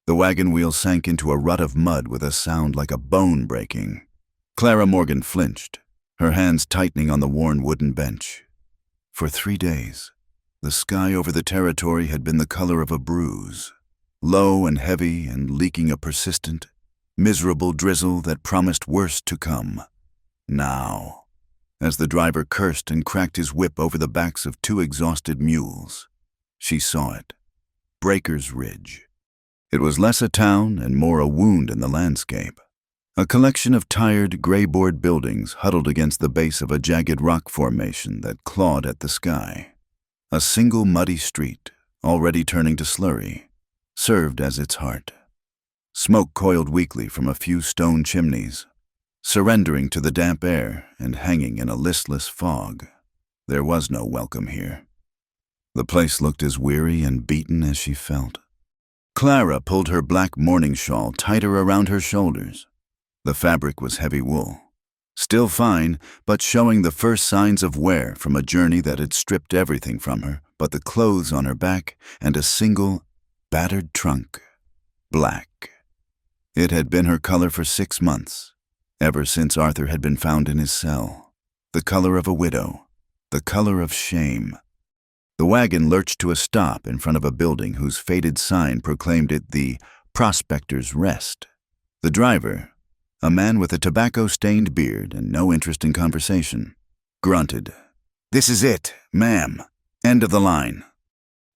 The wagon wheel sank into a rut of mud with a sound like a bone breaking. Clara Morgan flinched, her hands tightening on the worn wooden bench. For 3 days, the sky over the territory had been the color of a bruise, low and heavy and leaking a persistent, miserable drizzle that promised worse to come. Now, as the driver cursed and cracked his whip over the backs of 2 exhausted mules, she saw it. Breaker's Ridge. It was less a town and more a wound in the landscape. A collection of tired, gray-board buildings huddled against the base of a jagged rock formation that clawed at the sky. A single muddy street, already turning to slurry, served as its heart. Smoke coiled weakly from a few stone chimneys, surrendering to the damp air and hanging in a listless fog. There was no welcome here. The place looked as weary and beaten as she felt. Clara pulled her black morning shawl tighter around her shoulders. The fabric was heavy wool, still fine, but showing the first signs of wear from a journey that had stripped everything from her but the clothes on her back and a single, battered trunk. Black. It had been her color for 6 months, ever since Arthur had been found in his cell. The color of a widow, the color of shame. The wagon lurched to a stop in front of a building whose faded sign proclaimed it the Prospector's Rest. The driver, a man with a tobacco-stained beard and no interest in conversation, grunted, "This is it, ma'am. End of the line."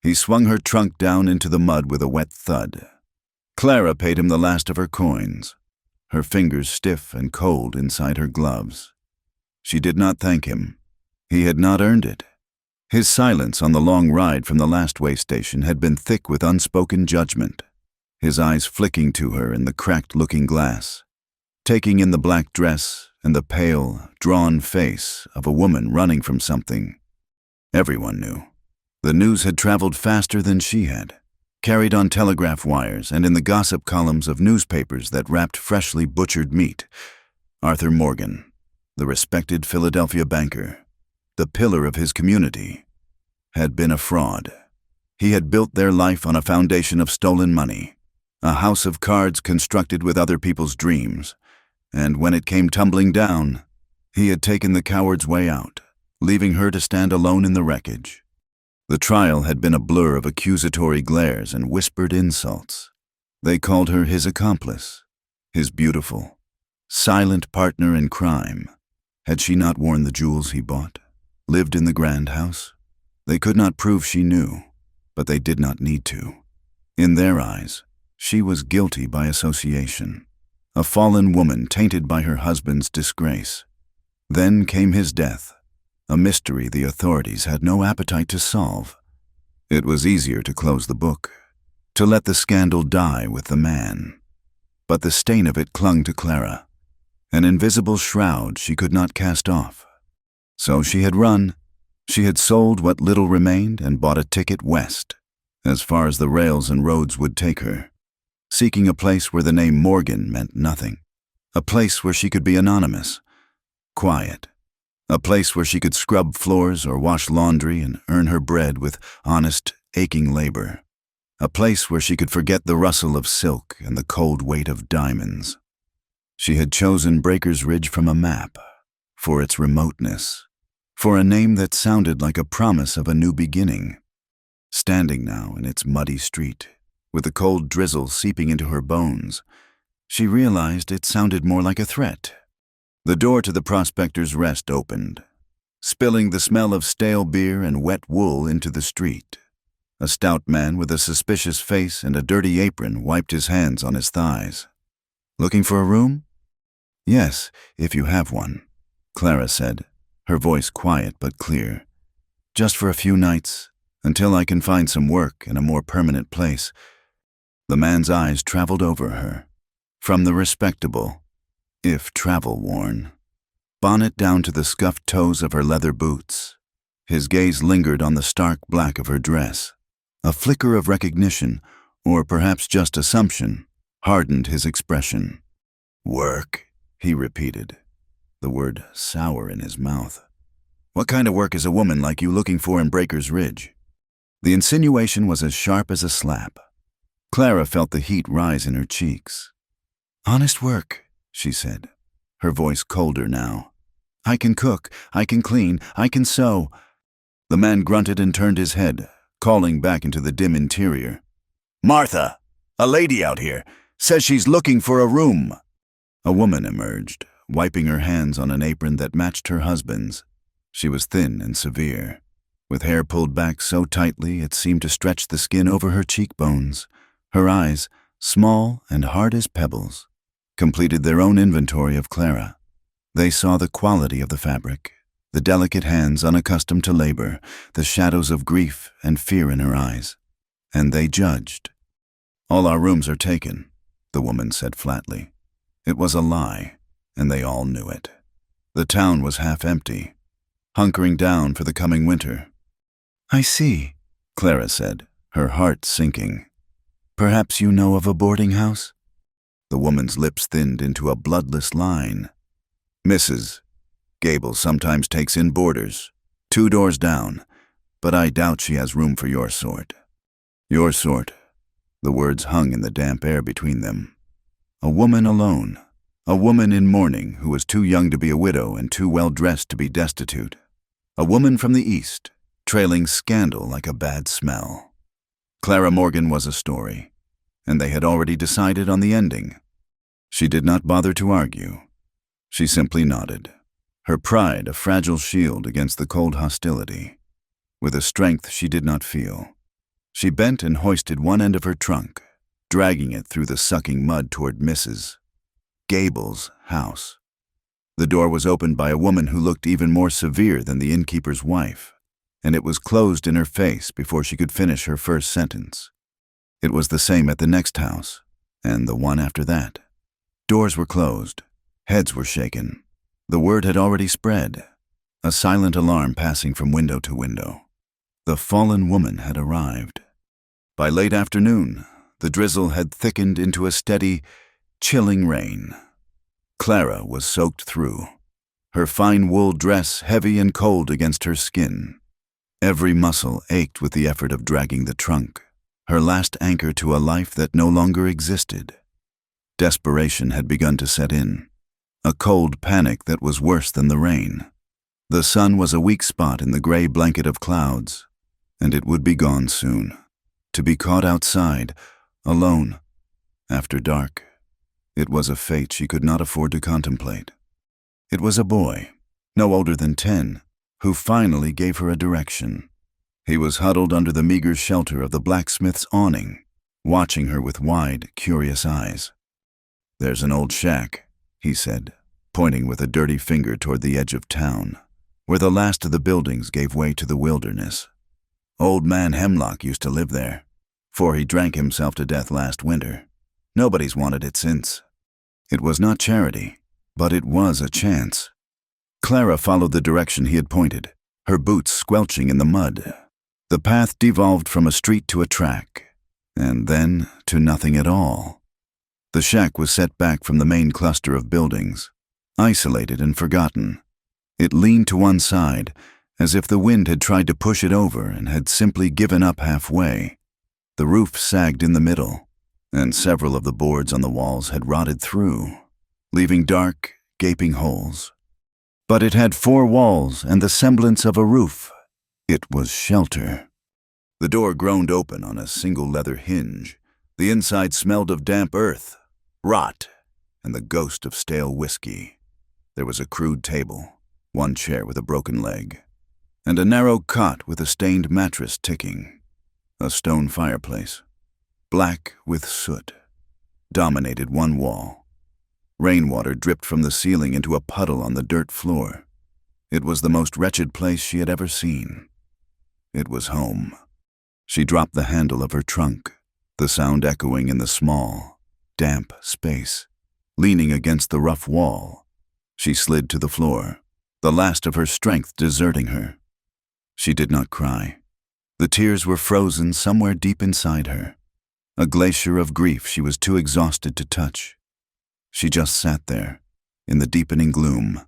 He swung her trunk down into the mud with a wet thud. Clara paid him the last of her coins, her fingers stiff and cold inside her gloves. She did not thank him. He had not earned it. His silence on the long ride from the last way station had been thick with unspoken judgment, his eyes flicking to her in the cracked-looking glass, taking in the black dress and the pale, drawn face of a woman running from something. Everyone knew. The news had traveled faster than she had, carried on telegraph wires and in the gossip columns of newspapers that wrapped freshly butchered meat. Arthur Morgan, the respected Philadelphia banker, the pillar of his community, had been a fraud. He had built their life on a foundation of stolen money, a house of cards constructed with other people's dreams, and when it came tumbling down, he had taken the coward's way out, leaving her to stand alone in the wreckage. The trial had been a blur of accusatory glares and whispered insults. They called her his accomplice, his beautiful, silent partner in crime. Had she not worn the jewels he bought, lived in the grand house? They could not prove she knew, but they did not need to. In their eyes, she was guilty by association, a fallen woman tainted by her husband's disgrace. Then came his death, a mystery the authorities had no appetite to solve. It was easier to close the book, to let the scandal die with the man. But the stain of it clung to Clara, an invisible shroud she could not cast off. So she had run. She had sold what little remained and bought a ticket west, as far as the rails and roads would take her, seeking a place where the name Morgan meant nothing, a place where she could be anonymous, quiet, a place where she could scrub floors or wash laundry and earn her bread with honest, aching labor, a place where she could forget the rustle of silk and the cold weight of diamonds. She had chosen Breaker's Ridge from a map, for its remoteness, for a name that sounded like a promise of a new beginning. Standing now in its muddy street, with the cold drizzle seeping into her bones, she realized it sounded more like a threat. The door to the Prospector's Rest opened, spilling the smell of stale beer and wet wool into the street. A stout man with a suspicious face and a dirty apron wiped his hands on his thighs. "Looking for a room?" "Yes, if you have one," Clara said, her voice quiet but clear. "Just for a few nights, until I can find some work in a more permanent place." The man's eyes traveled over her, from the respectable, if travel-worn, bonnet down to the scuffed toes of her leather boots. His gaze lingered on the stark black of her dress. A flicker of recognition, or perhaps just assumption, hardened his expression. "Work," he repeated, the word sour in his mouth. "What kind of work is a woman like you looking for in Breaker's Ridge?" The insinuation was as sharp as a slap. Clara felt the heat rise in her cheeks. "Honest work," she said, her voice colder now. "I can cook, I can clean, I can sew." The man grunted and turned his head, calling back into the dim interior. "Martha, a lady out here, says she's looking for a room." A woman emerged, wiping her hands on an apron that matched her husband's. She was thin and severe, with hair pulled back so tightly it seemed to stretch the skin over her cheekbones. Her eyes, small and hard as pebbles, completed their own inventory of Clara. They saw the quality of the fabric, the delicate hands unaccustomed to labor, the shadows of grief and fear in her eyes. And they judged. "All our rooms are taken," the woman said flatly. It was a lie, and they all knew it. The town was half empty, hunkering down for the coming winter. "I see," Clara said, her heart sinking. "Perhaps you know of a boarding house?" The woman's lips thinned into a bloodless line. "Mrs. Gable sometimes takes in boarders, 2 doors down, but I doubt she has room for your sort." Your sort. The words hung in the damp air between them. A woman alone. A woman in mourning who was too young to be a widow and too well dressed to be destitute. A woman from the East, trailing scandal like a bad smell. Clara Morgan was a story, and they had already decided on the ending. She did not bother to argue. She simply nodded, her pride a fragile shield against the cold hostility. With a strength she did not feel, she bent and hoisted one end of her trunk, dragging it through the sucking mud toward Mrs. Gable's house. The door was opened by a woman who looked even more severe than the innkeeper's wife, and it was closed in her face before she could finish her first sentence. It was the same at the next house, and the one after that. Doors were closed, heads were shaken. The word had already spread, a silent alarm passing from window to window. The fallen woman had arrived. By late afternoon, the drizzle had thickened into a steady, chilling rain. Clara was soaked through, her fine wool dress heavy and cold against her skin. Every muscle ached with the effort of dragging the trunk, her last anchor to a life that no longer existed. Desperation had begun to set in, a cold panic that was worse than the rain. The sun was a weak spot in the gray blanket of clouds, and it would be gone soon, to be caught outside, alone, after dark. It was a fate she could not afford to contemplate. It was a boy, no older than 10, who finally gave her a direction. He was huddled under the meager shelter of the blacksmith's awning, watching her with wide, curious eyes. "There's an old shack," he said, pointing with a dirty finger toward the edge of town, where the last of the buildings gave way to the wilderness. "Old man Hemlock used to live there, 'fore he drank himself to death last winter. Nobody's wanted it since." It was not charity, but it was a chance. Clara followed the direction he had pointed, her boots squelching in the mud. The path devolved from a street to a track, and then to nothing at all. The shack was set back from the main cluster of buildings, isolated and forgotten. It leaned to one side, as if the wind had tried to push it over and had simply given up halfway. The roof sagged in the middle, and several of the boards on the walls had rotted through, leaving dark, gaping holes. But it had 4 walls and the semblance of a roof. It was shelter. The door groaned open on a single leather hinge. The inside smelled of damp earth, rot, and the ghost of stale whiskey. There was a crude table, 1 chair with a broken leg, and a narrow cot with a stained mattress ticking. A stone fireplace, black with soot, dominated one wall. Rainwater dripped from the ceiling into a puddle on the dirt floor. It was the most wretched place she had ever seen. It was home. She dropped the handle of her trunk, the sound echoing in the small, damp space. Leaning against the rough wall, she slid to the floor, the last of her strength deserting her. She did not cry. The tears were frozen somewhere deep inside her, a glacier of grief she was too exhausted to touch. She just sat there, in the deepening gloom,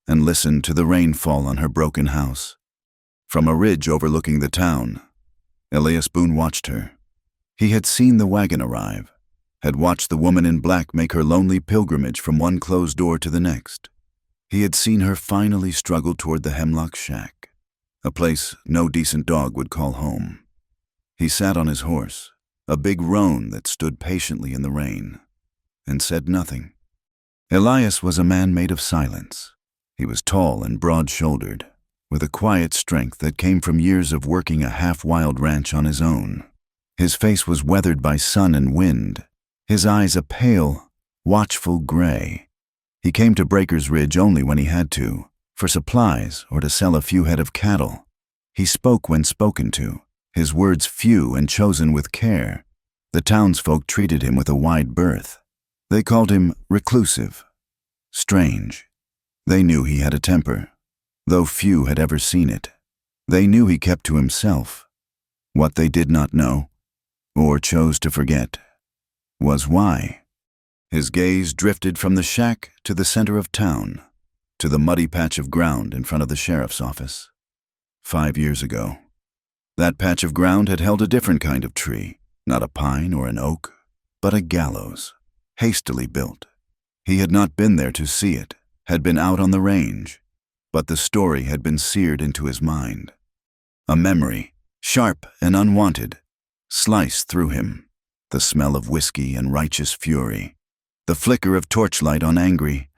and listened to the rain fall on her broken house. From a ridge overlooking the town, Elias Boone watched her. He had seen the wagon arrive, had watched the woman in black make her lonely pilgrimage from one closed door to the next. He had seen her finally struggle toward the hemlock shack, a place no decent dog would call home. He sat on his horse, a big roan that stood patiently in the rain, and said nothing. Elias was a man made of silence. He was tall and broad-shouldered, with a quiet strength that came from years of working a half-wild ranch on his own. His face was weathered by sun and wind, his eyes a pale, watchful gray. He came to Breaker's Ridge only when he had to, for supplies or to sell a few head of cattle. He spoke when spoken to, his words few and chosen with care. The townsfolk treated him with a wide berth. They called him reclusive, strange. They knew he had a temper, though few had ever seen it. They knew he kept to himself. What they did not know, or chose to forget, was why. His gaze drifted from the shack to the center of town, to the muddy patch of ground in front of the sheriff's office. 5 years ago, that patch of ground had held a different kind of tree, not a pine or an oak, but a gallows, hastily built. He had not been there to see it, had been out on the range, but the story had been seared into his mind. A memory, sharp and unwanted, sliced through him, the smell of whiskey and righteous fury, the flicker of torchlight on angry,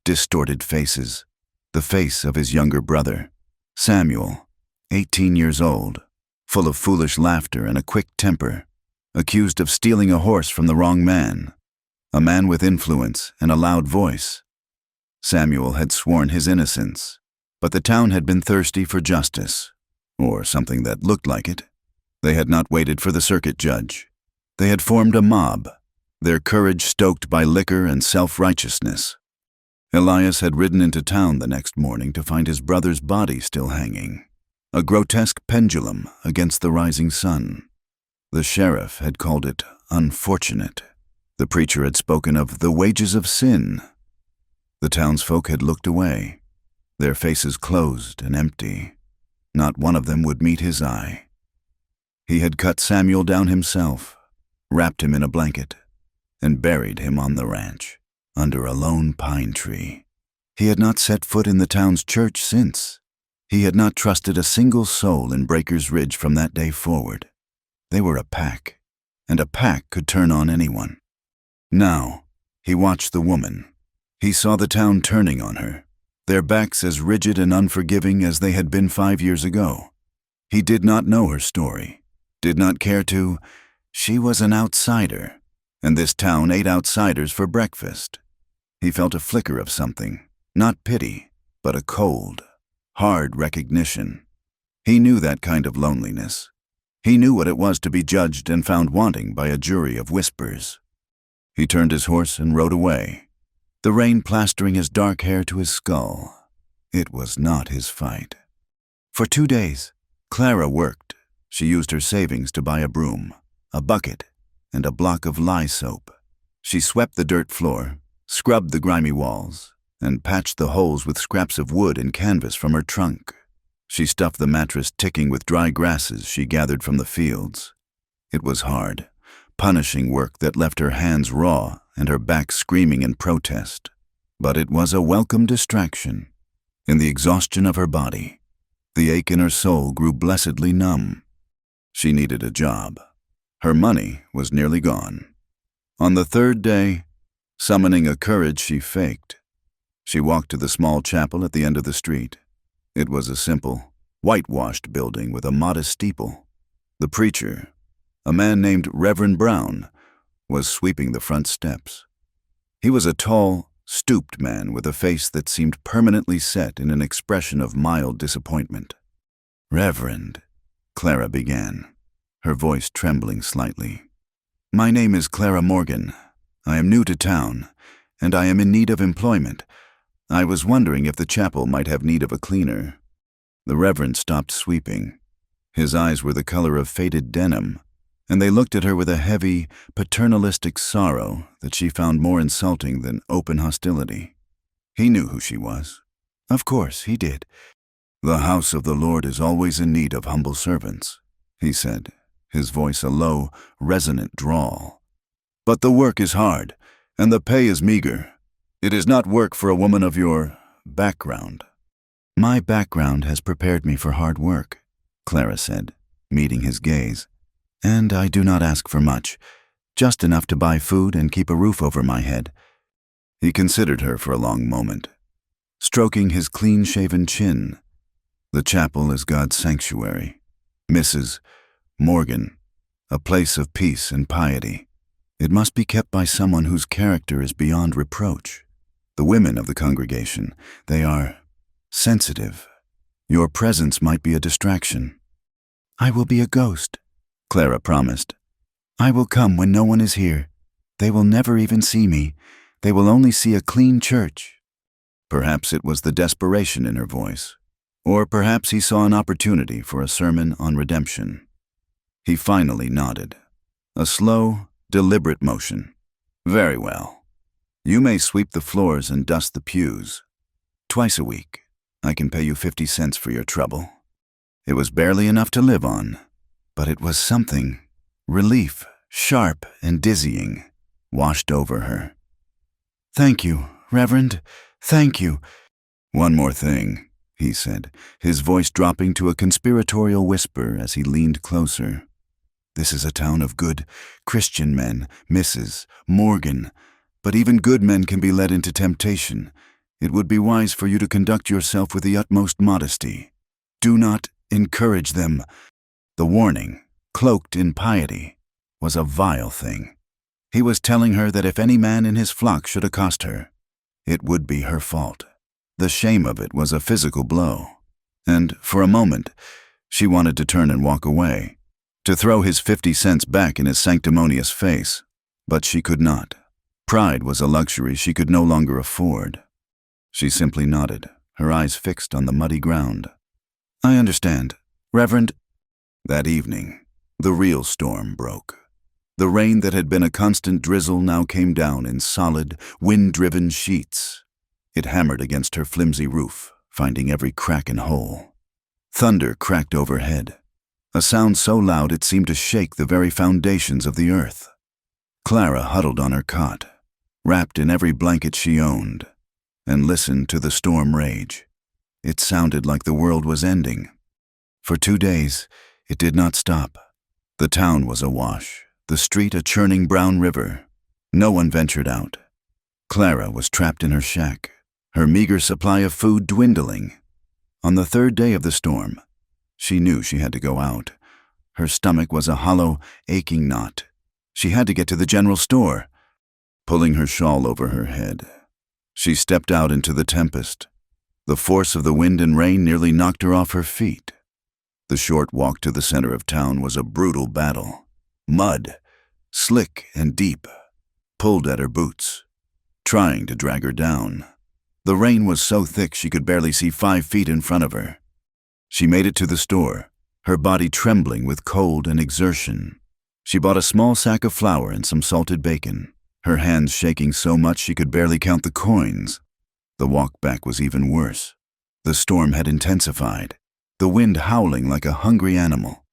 distorted faces, the face of his younger brother, Samuel, 18 years old, full of foolish laughter and a quick temper, accused of stealing a horse from the wrong man, a man with influence and a loud voice. Samuel had sworn his innocence, but the town had been thirsty for justice, or something that looked like it. They had not waited for the circuit judge. They had formed a mob, their courage stoked by liquor and self-righteousness. Elias had ridden into town the next morning to find his brother's body still hanging, a grotesque pendulum against the rising sun. The sheriff had called it unfortunate. The preacher had spoken of the wages of sin. The townsfolk had looked away, their faces closed and empty. Not one of them would meet his eye. He had cut Samuel down himself, wrapped him in a blanket, and buried him on the ranch, under a lone pine tree. He had not set foot in the town's church since. He had not trusted a single soul in Breaker's Ridge from that day forward. They were a pack, and a pack could turn on anyone. Now, he watched the woman. He saw the town turning on her, their backs as rigid and unforgiving as they had been 5 years ago. He did not know her story, did not care to. She was an outsider, and this town ate outsiders for breakfast. He felt a flicker of something, not pity, but a cold, hard recognition. He knew that kind of loneliness. He knew what it was to be judged and found wanting by a jury of whispers. He turned his horse and rode away, the rain plastering his dark hair to his skull. It was not his fight. For 2 days, Clara worked. She used her savings to buy a broom, a bucket, and a block of lye soap. She swept the dirt floor, scrubbed the grimy walls, and patched the holes with scraps of wood and canvas from her trunk. She stuffed the mattress ticking with dry grasses she gathered from the fields. It was hard, punishing work that left her hands raw and her back screaming in protest. But it was a welcome distraction. In the exhaustion of her body, the ache in her soul grew blessedly numb. She needed a job. Her money was nearly gone. On the 3rd day, summoning a courage she faked, she walked to the small chapel at the end of the street. It was a simple, whitewashed building with a modest steeple. The preacher, a man named Reverend Brown, was sweeping the front steps. He was a tall, stooped man with a face that seemed permanently set in an expression of mild disappointment. "Reverend," Clara began, her voice trembling slightly. "My name is Clara Morgan. I am new to town, and I am in need of employment. I was wondering if the chapel might have need of a cleaner." The Reverend stopped sweeping. His eyes were the color of faded denim, and they looked at her with a heavy, paternalistic sorrow that she found more insulting than open hostility. He knew who she was. Of course, he did. "The house of the Lord is always in need of humble servants," he said. his voice a low, resonant drawl. "But the work is hard, and the pay is meager. It is not work for a woman of your background." "My background has prepared me for hard work," Clara said, meeting his gaze. "And I do not ask for much, just enough to buy food and keep a roof over my head." He considered her for a long moment, stroking his clean-shaven chin. "The chapel is God's sanctuary, Mrs. Morgan, a place of peace and piety. It must be kept by someone whose character is beyond reproach. The women of the congregation, they are sensitive. Your presence might be a distraction." "I will be a ghost," Clara promised. "I will come when no one is here. They will never even see me. They will only see a clean church." Perhaps it was the desperation in her voice, or perhaps he saw an opportunity for a sermon on redemption. He finally nodded. A slow, deliberate motion. "Very well. You may sweep the floors and dust the pews. Twice a week. I can pay you 50 cents for your trouble." It was barely enough to live on, but it was something. Relief, sharp and dizzying, washed over her. "Thank you, Reverend. Thank you." "One more thing," he said, his voice dropping to a conspiratorial whisper as he leaned closer. "This is a town of good, Christian men, Mrs. Morgan, but even good men can be led into temptation. It would be wise for you to conduct yourself with the utmost modesty. Do not encourage them." The warning, cloaked in piety, was a vile thing. He was telling her that if any man in his flock should accost her, it would be her fault. The shame of it was a physical blow, and for a moment, she wanted to turn and walk away, to throw his 50 cents back in his sanctimonious face, but she could not. Pride was a luxury she could no longer afford. She simply nodded, her eyes fixed on the muddy ground. "I understand, Reverend." That evening, the real storm broke. The rain that had been a constant drizzle now came down in solid, wind-driven sheets. It hammered against her flimsy roof, finding every crack and hole. Thunder cracked overhead, a sound so loud it seemed to shake the very foundations of the earth. Clara huddled on her cot, wrapped in every blanket she owned, and listened to the storm rage. It sounded like the world was ending. For 2 days, it did not stop. The town was awash, the street a churning brown river. No one ventured out. Clara was trapped in her shack, her meager supply of food dwindling. On the 3rd day of the storm, she knew she had to go out. Her stomach was a hollow, aching knot. She had to get to the general store. Pulling her shawl over her head, she stepped out into the tempest. The force of the wind and rain nearly knocked her off her feet. The short walk to the center of town was a brutal battle. Mud, slick and deep, pulled at her boots, trying to drag her down. The rain was so thick she could barely see 5 feet in front of her. She made it to the store, her body trembling with cold and exertion. She bought a small sack of flour and some salted bacon, her hands shaking so much she could barely count the coins. The walk back was even worse. The storm had intensified, the wind howling like a hungry animal.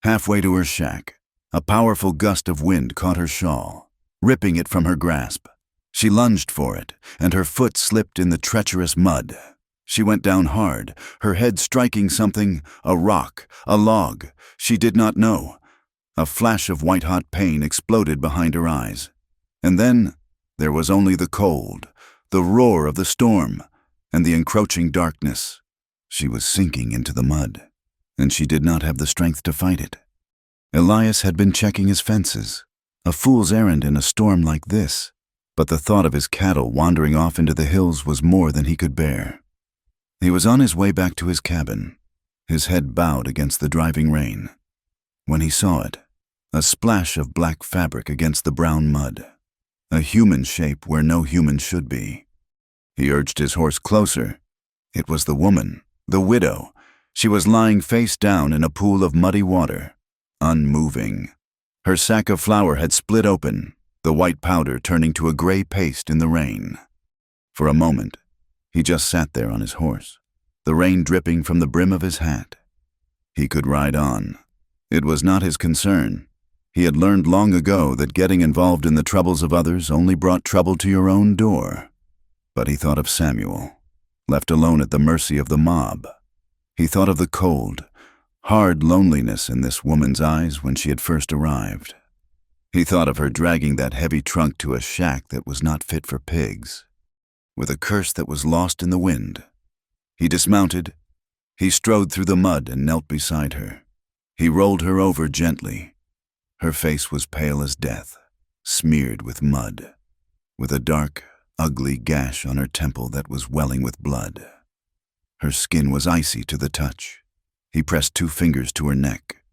Halfway to her shack, a powerful gust of wind caught her shawl, ripping it from her grasp. She lunged for it, and her foot slipped in the treacherous mud. She went down hard, her head striking something, a rock, a log. She did not know. A flash of white-hot pain exploded behind her eyes. And then there was only the cold, the roar of the storm, and the encroaching darkness. She was sinking into the mud, and she did not have the strength to fight it. Elias had been checking his fences, a fool's errand in a storm like this, but the thought of his cattle wandering off into the hills was more than he could bear. He was on his way back to his cabin, his head bowed against the driving rain, when he saw it, a splash of black fabric against the brown mud, a human shape where no human should be. He urged his horse closer. It was the woman, the widow. She was lying face down in a pool of muddy water, unmoving. Her sack of flour had split open, the white powder turning to a gray paste in the rain. For a moment, he just sat there on his horse, the rain dripping from the brim of his hat. He could ride on. It was not his concern. He had learned long ago that getting involved in the troubles of others only brought trouble to your own door. But he thought of Samuel, left alone at the mercy of the mob. He thought of the cold, hard loneliness in this woman's eyes when she had first arrived. He thought of her dragging that heavy trunk to a shack that was not fit for pigs, with a curse that was lost in the wind. He dismounted. He strode through the mud and knelt beside her. He rolled her over gently. Her face was pale as death, smeared with mud, with a dark, ugly gash on her temple that was welling with blood. Her skin was icy to the touch. He pressed 2 fingers to her neck.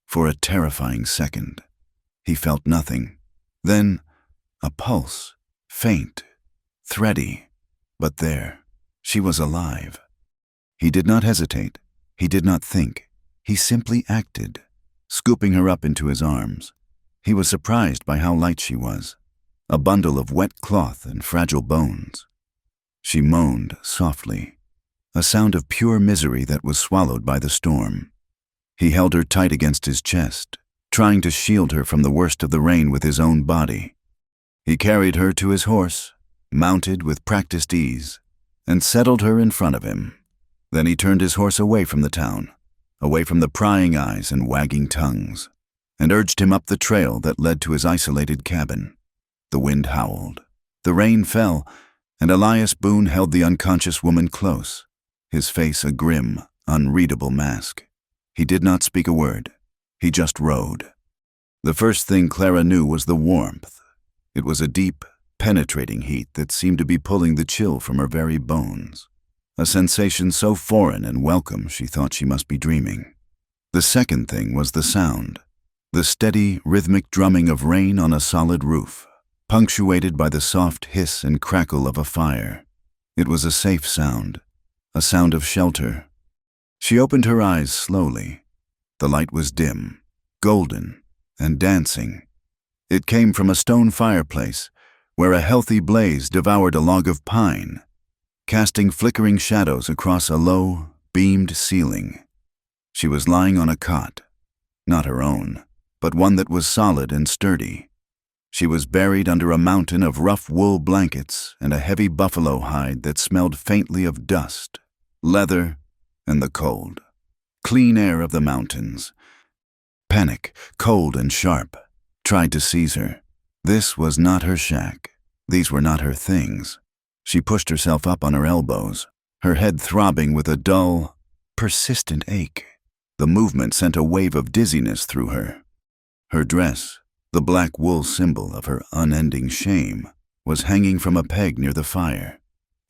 For a terrifying second, he felt nothing. Then, a pulse, faint, thready, but there, she was alive. He did not hesitate. He did not think. He simply acted, scooping her up into his arms. He was surprised by how light she was, a bundle of wet cloth and fragile bones. She moaned softly, a sound of pure misery that was swallowed by the storm. He held her tight against his chest, trying to shield her from the worst of the rain with his own body. He carried her to his horse, mounted with practiced ease, and settled her in front of him. Then he turned his horse away from the town, away from the prying eyes and wagging tongues, and urged him up the trail that led to his isolated cabin. The wind howled, the rain fell, and Elias Boone held the unconscious woman close, his face a grim, unreadable mask. He did not speak a word. He just rode. The first thing Clara knew was the warmth. It was a deep, penetrating heat that seemed to be pulling the chill from her very bones. A sensation so foreign and welcome she thought she must be dreaming. The second thing was the sound, the steady, rhythmic drumming of rain on a solid roof, punctuated by the soft hiss and crackle of a fire. It was a safe sound, a sound of shelter. She opened her eyes slowly. The light was dim, golden, and dancing. It came from a stone fireplace, where a healthy blaze devoured a log of pine, casting flickering shadows across a low, beamed ceiling. She was lying on a cot, not her own, but one that was solid and sturdy. She was buried under a mountain of rough wool blankets and a heavy buffalo hide that smelled faintly of dust, leather, and the cold, clean air of the mountains. Panic, cold and sharp, tried to seize her. This was not her shack. These were not her things. She pushed herself up on her elbows, her head throbbing with a dull, persistent ache. The movement sent a wave of dizziness through her. Her dress, the black wool symbol of her unending shame, was hanging from a peg near the fire.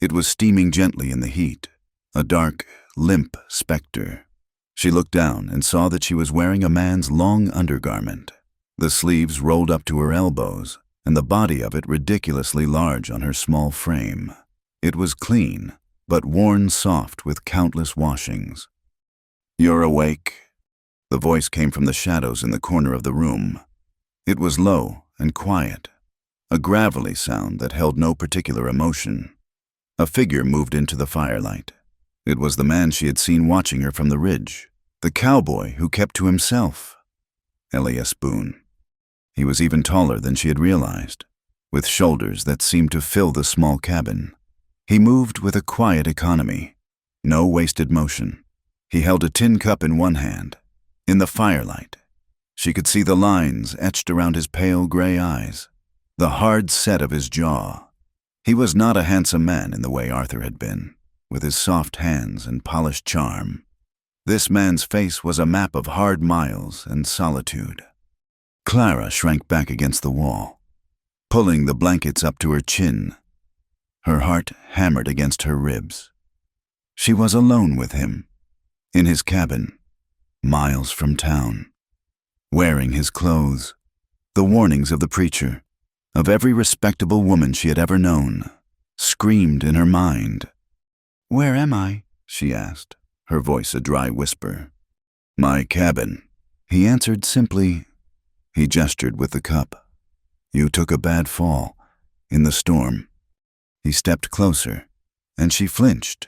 It was steaming gently in the heat, a dark, limp specter. She looked down and saw that she was wearing a man's long undergarment, the sleeves rolled up to her elbows, and the body of it ridiculously large on her small frame. It was clean, but worn soft with countless washings. "You're awake?" The voice came from the shadows in the corner of the room. It was low and quiet, a gravelly sound that held no particular emotion. A figure moved into the firelight. It was the man she had seen watching her from the ridge, the cowboy who kept to himself, Elias Boone. He was even taller than she had realized, with shoulders that seemed to fill the small cabin. He moved with a quiet economy, no wasted motion. He held a tin cup in one hand. In the firelight, she could see the lines etched around his pale gray eyes, the hard set of his jaw. He was not a handsome man in the way Arthur had been, with his soft hands and polished charm. This man's face was a map of hard miles and solitude. Clara shrank back against the wall, pulling the blankets up to her chin. Her heart hammered against her ribs. She was alone with him, in his cabin, miles from town, wearing his clothes, the warnings of the preacher, of every respectable woman she had ever known, screamed in her mind. "Where am I?" she asked, her voice a dry whisper. "My cabin," he answered simply. He gestured with the cup. "You took a bad fall, in the storm." He stepped closer, and she flinched,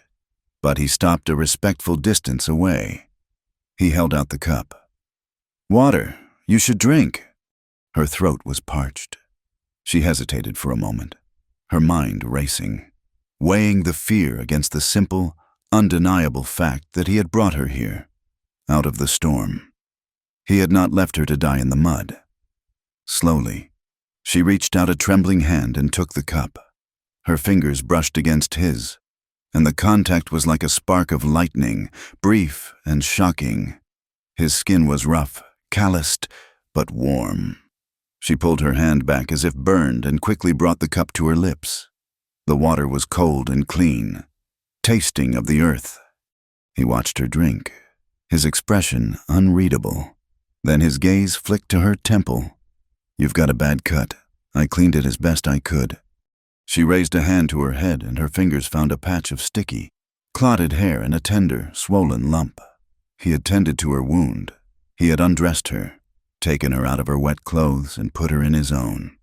but he stopped a respectful distance away. He held out the cup. Water. You should drink." Her throat was parched. She hesitated for a moment, her mind racing, weighing the fear against the simple, undeniable fact that he had brought her here, out of the storm. He had not left her to die in the mud. Slowly, she reached out a trembling hand and took the cup. Her fingers brushed against his, and the contact was like a spark of lightning, brief and shocking. His skin was rough, calloused, but warm. She pulled her hand back as if burned and quickly brought the cup to her lips. The water was cold and clean, tasting of the earth. He watched her drink, his expression unreadable. Then his gaze flicked to her temple. "You've got a bad cut. I cleaned it as best I could." She raised a hand to her head and her fingers found a patch of sticky, clotted hair and a tender, swollen lump. He had tended to her wound. He had undressed her, taken her out of her wet clothes and put her in his own.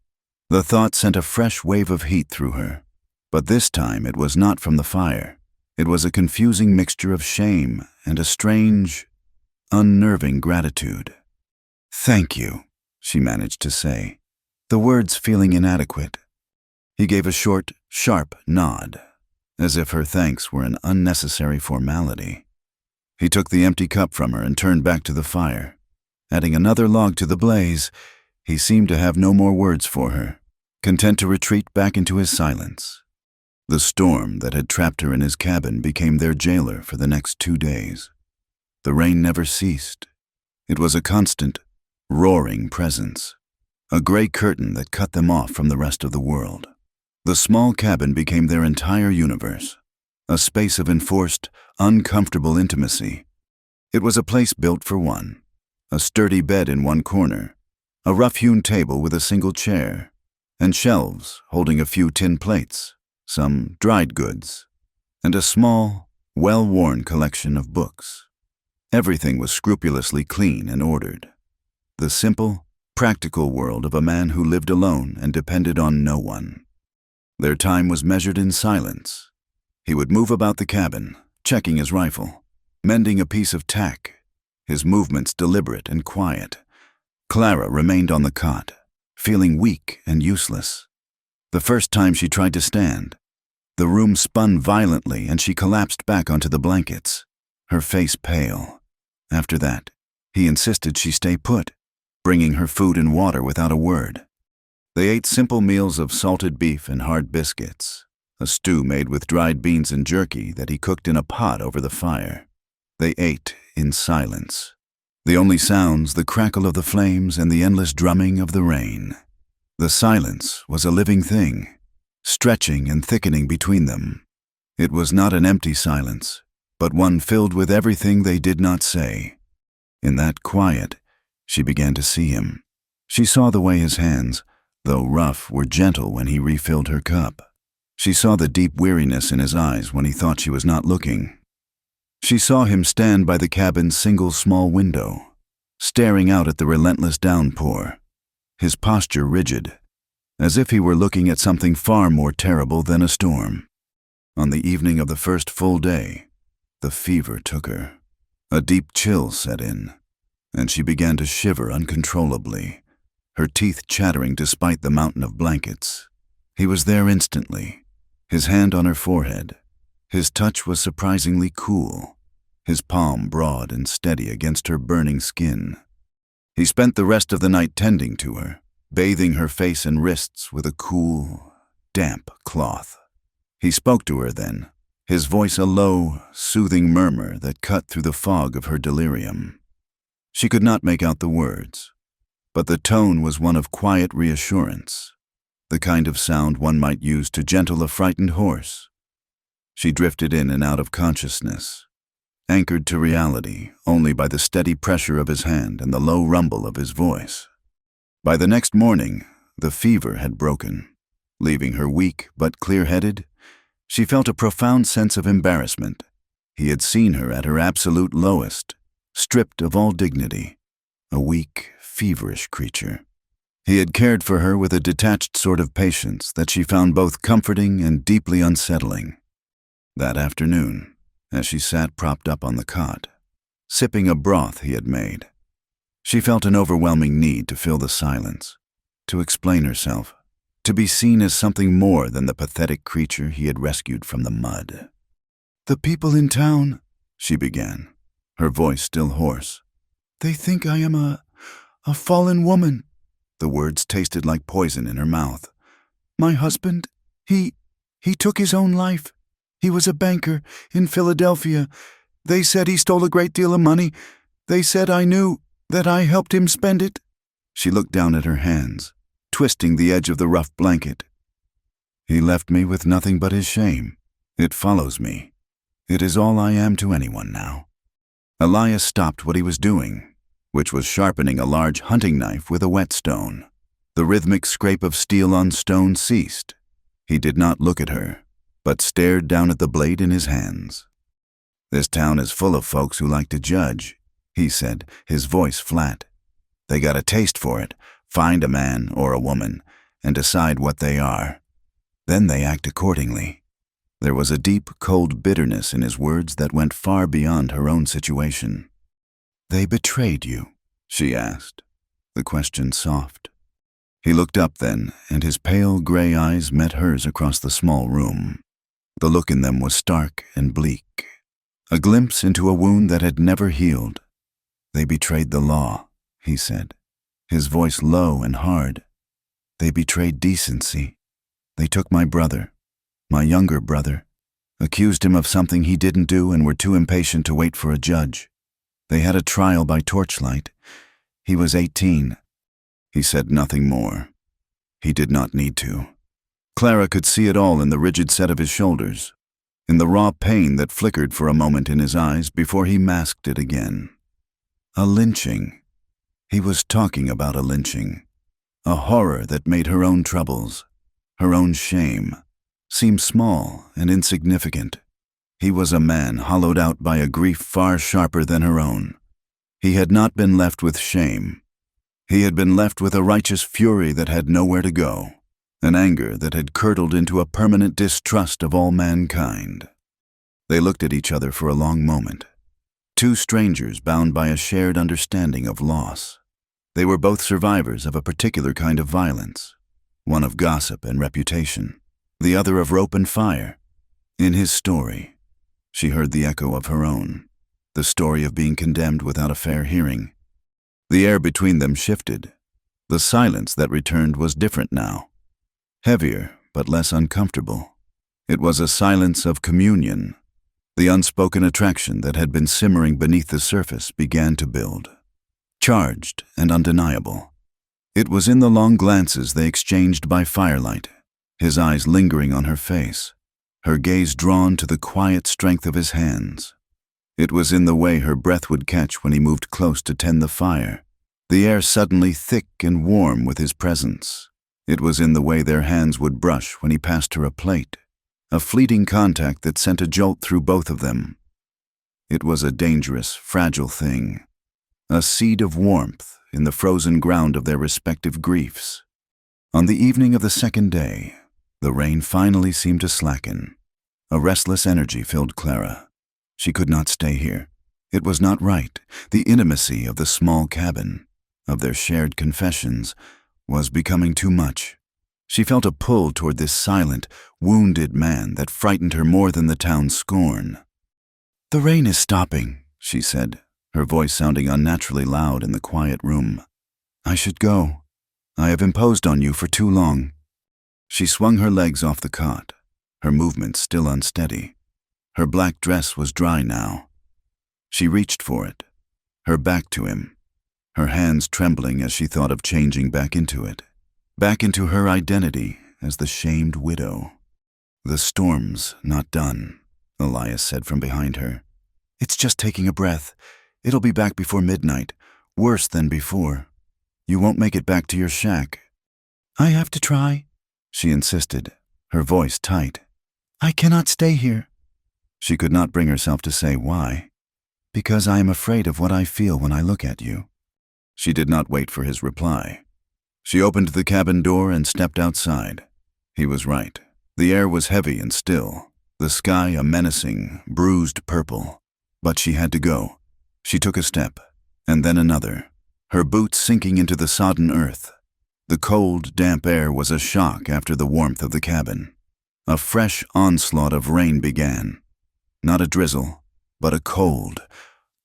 The thought sent a fresh wave of heat through her, but this time it was not from the fire. It was a confusing mixture of shame and a strange, unnerving gratitude. "Thank you," she managed to say, the words feeling inadequate. He gave a short, sharp nod, as if her thanks were an unnecessary formality. He took the empty cup from her and turned back to the fire. Adding another log to the blaze, he seemed to have no more words for her, content to retreat back into his silence. The storm that had trapped her in his cabin became their jailer for the next 2 days. The rain never ceased. It was a constant, roaring presence, a gray curtain that cut them off from the rest of the world. The small cabin became their entire universe, a space of enforced, uncomfortable intimacy. It was a place built for one, a sturdy bed in one corner, a rough-hewn table with a single chair, and shelves holding a few tin plates, some dried goods, and a small, well-worn collection of books. Everything was scrupulously clean and ordered. The simple, practical world of a man who lived alone and depended on no one. Their time was measured in silence. He would move about the cabin, checking his rifle, mending a piece of tack, his movements deliberate and quiet. Clara remained on the cot, feeling weak and useless. The first time she tried to stand, the room spun violently and she collapsed back onto the blankets, her face pale. After that, he insisted she stay put, bringing her food and water without a word. They ate simple meals of salted beef and hard biscuits, a stew made with dried beans and jerky that he cooked in a pot over the fire. They ate in silence. The only sounds, the crackle of the flames and the endless drumming of the rain. The silence was a living thing, stretching and thickening between them. It was not an empty silence, but one filled with everything they did not say. In that quiet, she began to see him. She saw the way his hands, though rough, were gentle when he refilled her cup. She saw the deep weariness in his eyes when he thought she was not looking. She saw him stand by the cabin's single small window, staring out at the relentless downpour, his posture rigid, as if he were looking at something far more terrible than a storm. On the evening of the first full day, the fever took her. A deep chill set in, and she began to shiver uncontrollably, her teeth chattering despite the mountain of blankets. He was there instantly, his hand on her forehead. His touch was surprisingly cool, his palm broad and steady against her burning skin. He spent the rest of the night tending to her, bathing her face and wrists with a cool, damp cloth. He spoke to her then, his voice a low, soothing murmur that cut through the fog of her delirium. She could not make out the words, but the tone was one of quiet reassurance, the kind of sound one might use to gentle a frightened horse. She drifted in and out of consciousness, anchored to reality only by the steady pressure of his hand and the low rumble of his voice. By the next morning, the fever had broken. Leaving her weak but clear-headed, she felt a profound sense of embarrassment. He had seen her at her absolute lowest, stripped of all dignity, a weak, feverish creature. He had cared for her with a detached sort of patience that she found both comforting and deeply unsettling. That afternoon, as she sat propped up on the cot, sipping a broth he had made, She felt an overwhelming need to fill the silence, to explain herself, to be seen as something more than the pathetic creature he had rescued from the mud. "The people in town," she began, her voice still hoarse. "They think I am a fallen woman." The words tasted like poison in her mouth. "My husband, he took his own life. He was a banker in Philadelphia. They said he stole a great deal of money. They said I knew, that I helped him spend it." She looked down at her hands, twisting the edge of the rough blanket. "He left me with nothing but his shame. It follows me. It is all I am to anyone now." Elias stopped what he was doing, which was sharpening a large hunting knife with a whetstone. The rhythmic scrape of steel on stone ceased. He did not look at her, but stared down at the blade in his hands. "This town is full of folks who like to judge," he said, his voice flat. "They got a taste for it, find a man or a woman, and decide what they are. Then they act accordingly." There was a deep, cold bitterness in his words that went far beyond her own situation. "They betrayed you?" she asked, the question soft. He looked up then, and his pale gray eyes met hers across the small room. The look in them was stark and bleak, a glimpse into a wound that had never healed. "They betrayed the law," he said, his voice low and hard. "They betrayed decency. They took my brother, my younger brother, accused him of something he didn't do and were too impatient to wait for a judge. They had a trial by torchlight. He was 18. He said nothing more. He did not need to. Clara could see it all in the rigid set of his shoulders, in the raw pain that flickered for a moment in his eyes before he masked it again. A lynching. He was talking about a lynching. A horror that made her own troubles, her own shame, seem small and insignificant. He was a man hollowed out by a grief far sharper than her own. He had not been left with shame. He had been left with a righteous fury that had nowhere to go, an anger that had curdled into a permanent distrust of all mankind. They looked at each other for a long moment. Two strangers bound by a shared understanding of loss. They were both survivors of a particular kind of violence, one of gossip and reputation, the other of rope and fire. In his story, she heard the echo of her own, the story of being condemned without a fair hearing. The air between them shifted. The silence that returned was different now, heavier but less uncomfortable. It was a silence of communion. The unspoken attraction that had been simmering beneath the surface began to build, charged and undeniable. It was in the long glances they exchanged by firelight, his eyes lingering on her face, her gaze drawn to the quiet strength of his hands. It was in the way her breath would catch when he moved close to tend the fire, the air suddenly thick and warm with his presence. It was in the way their hands would brush when he passed her a plate, a fleeting contact that sent a jolt through both of them. It was a dangerous, fragile thing, a seed of warmth in the frozen ground of their respective griefs. On the evening of the second day, the rain finally seemed to slacken. A restless energy filled Clara. She could not stay here. It was not right. The intimacy of the small cabin, of their shared confessions, was becoming too much. She felt a pull toward this silent, wounded man that frightened her more than the town's scorn. "The rain is stopping," she said, her voice sounding unnaturally loud in the quiet room. "I should go. I have imposed on you for too long." She swung her legs off the cot, her movements still unsteady. Her black dress was dry now. She reached for it, her back to him, her hands trembling as she thought of changing back into her identity as the shamed widow. "The storm's not done," Elias said from behind her. "It's just taking a breath. It'll be back before midnight, worse than before. You won't make it back to your shack." "I have to try," she insisted, her voice tight. "I cannot stay here." She could not bring herself to say why. "Because I am afraid of what I feel when I look at you." She did not wait for his reply. She opened the cabin door and stepped outside. He was right. The air was heavy and still, the sky a menacing, bruised purple. But she had to go. She took a step, and then another. her boots sinking into the sodden earth. The cold, damp air was a shock after the warmth of the cabin. A fresh onslaught of rain began. Not a drizzle, but a cold,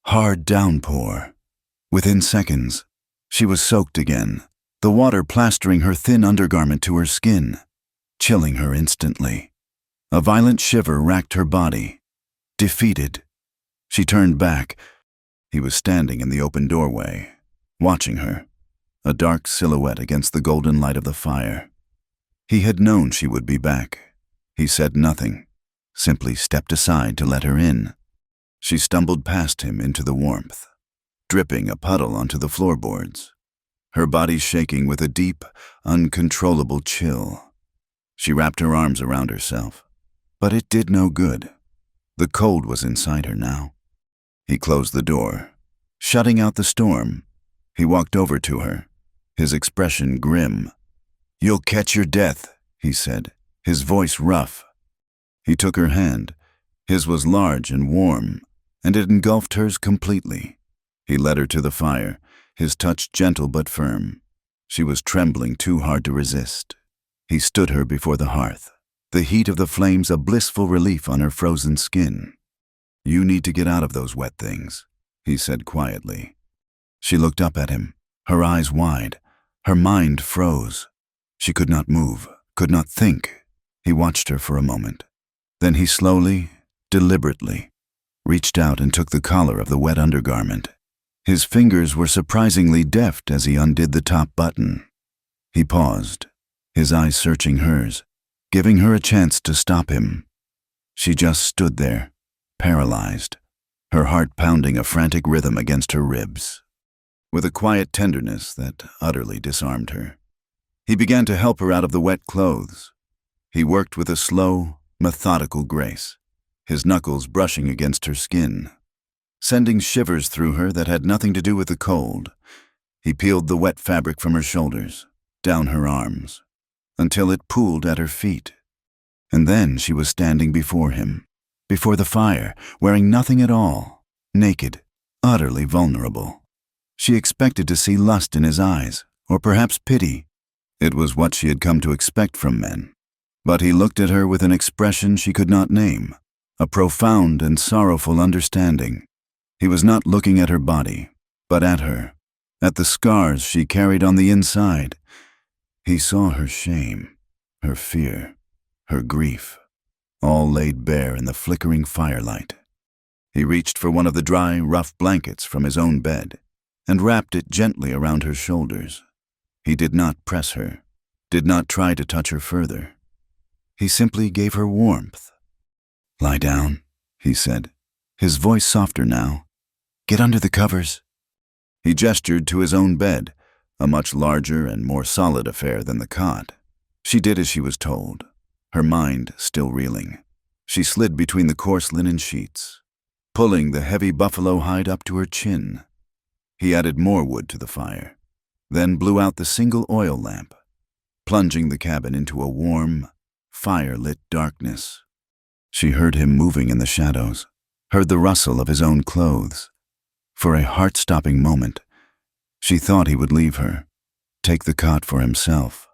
hard downpour. Within seconds, she was soaked again, the water plastering her thin undergarment to her skin, chilling her instantly. A violent shiver racked her body. Defeated, she turned back. He was standing in the open doorway, watching her, a dark silhouette against the golden light of the fire. He had known she would be back. He said nothing, simply stepped aside to let her in. She stumbled past him into the warmth, dripping a puddle onto the floorboards, her body shaking with a deep, uncontrollable chill. She wrapped her arms around herself, but it did no good. The cold was inside her now. He closed the door, shutting out the storm. He walked over to her, his expression grim. "You'll catch your death," he said, his voice rough. He took her hand. His was large and warm, and it engulfed hers completely. He led her to the fire, his touch gentle but firm. She was trembling too hard to resist. He stood her before the hearth, the heat of the flames a blissful relief on her frozen skin. "You need to get out of those wet things," he said quietly. She looked up at him, her eyes wide. Her mind froze. She could not move, could not think. He watched her for a moment. Then he slowly, deliberately, reached out and took the collar of the wet undergarment. His fingers were surprisingly deft as he undid the top button. He paused, his eyes searching hers, giving her a chance to stop him. She just stood there, paralyzed, her heart pounding a frantic rhythm against her ribs. With a quiet tenderness that utterly disarmed her, he began to help her out of the wet clothes. He worked with a slow, methodical grace, his knuckles brushing against her skin, sending shivers through her that had nothing to do with the cold. He peeled the wet fabric from her shoulders, down her arms, until it pooled at her feet. And then she was standing before him, before the fire, wearing nothing at all, naked, utterly vulnerable. She expected to see lust in his eyes, or perhaps pity. It was what she had come to expect from men. But he looked at her with an expression she could not name, a profound and sorrowful understanding. He was not looking at her body, but at her, at the scars she carried on the inside. He saw her shame, her fear, her grief, all laid bare in the flickering firelight. He reached for one of the dry, rough blankets from his own bed and wrapped it gently around her shoulders. He did not press her, did not try to touch her further. He simply gave her warmth. "Lie down," he said, his voice softer now. "Get under the covers." He gestured to his own bed, a much larger and more solid affair than the cot. She did as she was told, her mind still reeling. She slid between the coarse linen sheets, pulling the heavy buffalo hide up to her chin. He added more wood to the fire, then blew out the single oil lamp, plunging the cabin into a warm, fire-lit darkness. She heard him moving in the shadows, heard the rustle of his own clothes. For a heart-stopping moment, she thought he would leave her, take the cot for himself.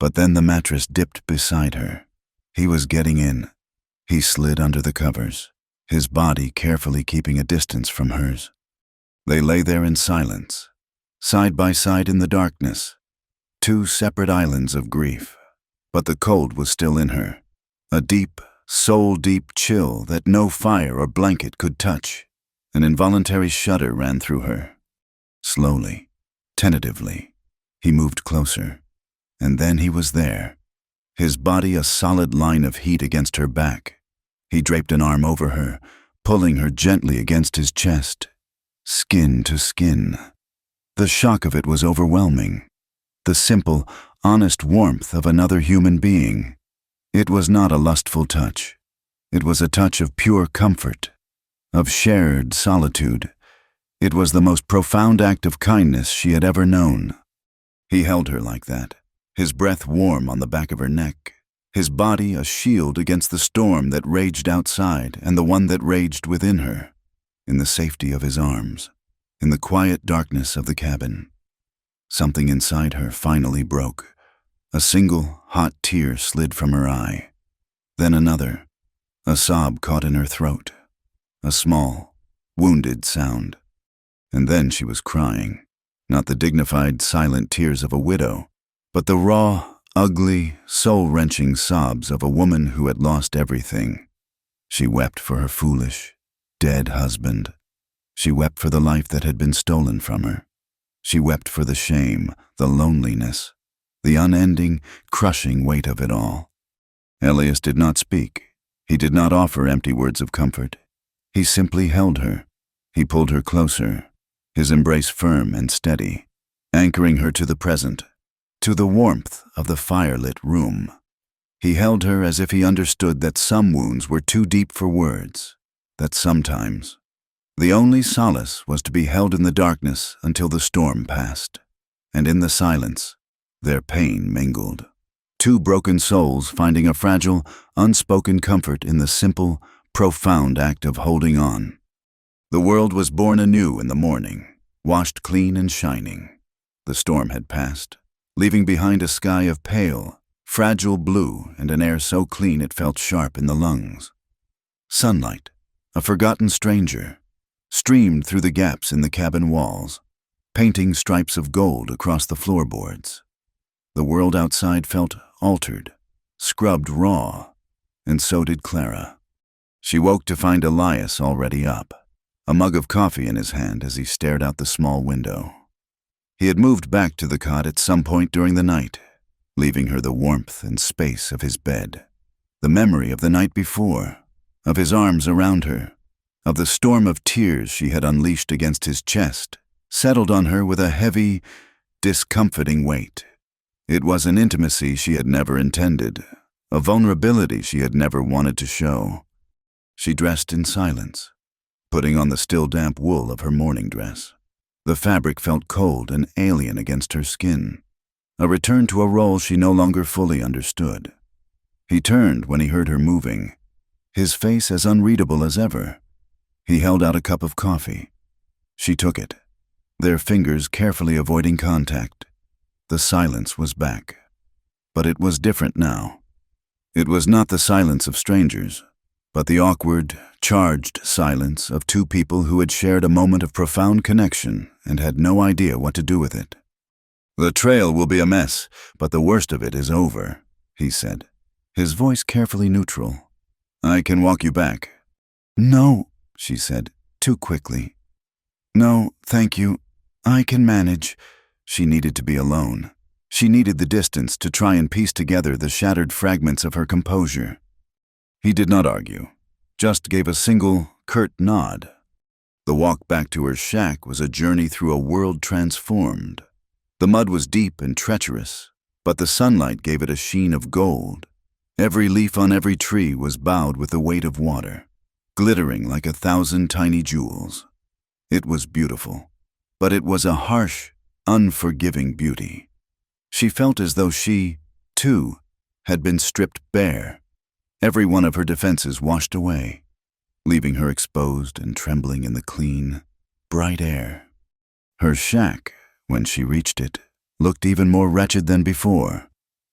But then the mattress dipped beside her. He was getting in. He slid under the covers, his body carefully keeping a distance from hers. They lay there in silence, side by side in the darkness, two separate islands of grief. But the cold was still in her, a deep, soul-deep chill that no fire or blanket could touch. An involuntary shudder ran through her. Slowly, tentatively, he moved closer, and then he was there, his body a solid line of heat against her back. He draped an arm over her, pulling her gently against his chest, skin to skin. The shock of it was overwhelming. The simple, honest warmth of another human being. It was not a lustful touch. It was a touch of pure comfort, of shared solitude. It was the most profound act of kindness she had ever known. He held her like that, his breath warm on the back of her neck, his body a shield against the storm that raged outside and the one that raged within her. In the safety of his arms, in the quiet darkness of the cabin, Something inside her finally broke. A single, hot tear slid from her eye. Then another. A sob caught in her throat. A small, wounded sound. And then she was crying. Not the dignified, silent tears of a widow, but the raw, ugly, soul-wrenching sobs of a woman who had lost everything. She wept for her foolish, dead husband. She wept for the life that had been stolen from her. She wept for the shame, the loneliness, the unending, crushing weight of it all. Elias did not speak. He did not offer empty words of comfort. He simply held her. He pulled her closer, his embrace firm and steady, anchoring her to the present, to the warmth of the firelit room. He held her as if he understood that some wounds were too deep for words, that sometimes the only solace was to be held in the darkness until the storm passed, and in the silence, their pain mingled. Two broken souls finding a fragile, unspoken comfort in the simple, profound act of holding on. The world was born anew in the morning, washed clean and shining. The storm had passed, leaving behind a sky of pale, fragile blue and an air so clean it felt sharp in the lungs. Sunlight, a forgotten stranger, streamed through the gaps in the cabin walls, painting stripes of gold across the floorboards. The world outside felt altered, scrubbed raw, and so did Clara. She woke to find Elias already up, a mug of coffee in his hand as he stared out the small window. He had moved back to the cot at some point during the night, leaving her the warmth and space of his bed, the memory of the night before, of his arms around her, of the storm of tears she had unleashed against his chest, settled on her with a heavy, discomforting weight. It was an intimacy she had never intended, a vulnerability she had never wanted to show. She dressed in silence, putting on the still damp wool of her morning dress. The fabric felt cold and alien against her skin, a return to a role she no longer fully understood. He turned when he heard her moving, his face as unreadable as ever. He held out a cup of coffee. She took it, their fingers carefully avoiding contact. The silence was back. But it was different now. It was not the silence of strangers, but the awkward, charged silence of two people who had shared a moment of profound connection and had no idea what to do with it. "The trail will be a mess, but the worst of it is over," he said, his voice carefully neutral. "I can walk you back." "No," she said, too quickly. "No, thank you. I can manage." She needed to be alone. She needed the distance to try and piece together the shattered fragments of her composure. He did not argue, just gave a single, curt nod. The walk back to her shack was a journey through a world transformed. The mud was deep and treacherous, but the sunlight gave it a sheen of gold. Every leaf on every tree was bowed with the weight of water, glittering like 1,000 tiny jewels. It was beautiful, but it was a harsh, unforgiving beauty. She felt as though she, too, had been stripped bare, every one of her defenses washed away, leaving her exposed and trembling in the clean, bright air. Her shack, when she reached it, looked even more wretched than before.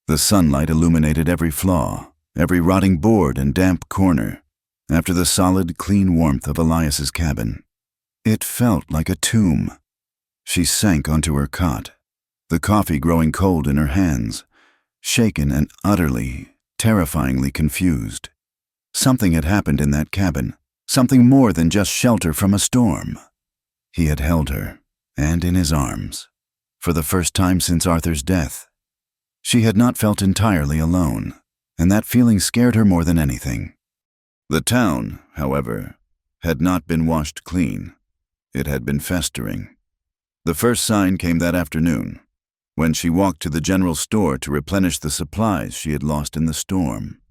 The sunlight illuminated every flaw, every rotting board and damp corner, after the solid, clean warmth of Elias's cabin. It felt like a tomb. She sank onto her cot, the coffee growing cold in her hands, shaken and utterly, terrifyingly confused. Something had happened in that cabin, something more than just shelter from a storm. He had held her, and in his arms, for the first time since Arthur's death. She had not felt entirely alone, and that feeling scared her more than anything. The town, however, had not been washed clean. It had been festering. The first sign came that afternoon, when she walked to the general store to replenish the supplies she had lost in the storm.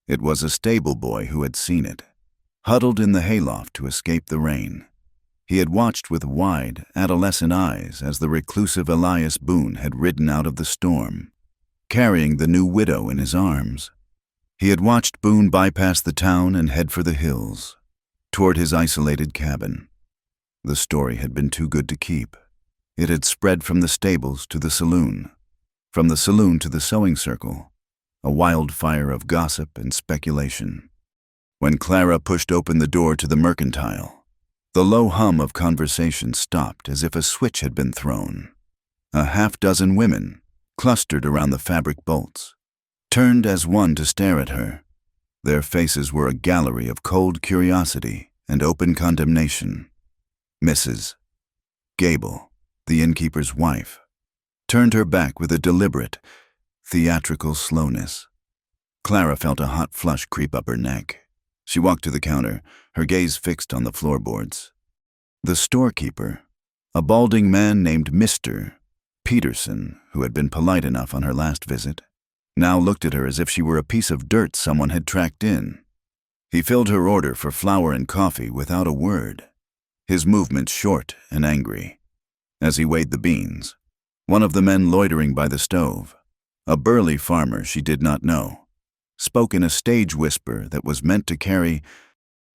It was a stable boy who had seen it, huddled in the hayloft to escape the rain. He had watched with wide, adolescent eyes as the reclusive Elias Boone had ridden out of the storm, carrying the new widow in his arms. He had watched Boone bypass the town and head for the hills, toward his isolated cabin. The story had been too good to keep. It had spread from the stables to the saloon, from the saloon to the sewing circle, a wildfire of gossip and speculation. When Clara pushed open the door to the mercantile, the low hum of conversation stopped as if a switch had been thrown. A half-dozen women, clustered around the fabric bolts, turned as one to stare at her. Their faces were a gallery of cold curiosity and open condemnation. Mrs. Gable, the innkeeper's wife, turned her back with a deliberate, theatrical slowness. Clara felt a hot flush creep up her neck. She walked to the counter, her gaze fixed on the floorboards. The storekeeper, a balding man named Mr. Peterson, who had been polite enough on her last visit, now looked at her as if she were a piece of dirt someone had tracked in. He filled her order for flour and coffee without a word, his movements short and angry. As he weighed the beans, one of the men loitering by the stove, a burly farmer she did not know, spoke in a stage whisper that was meant to carry,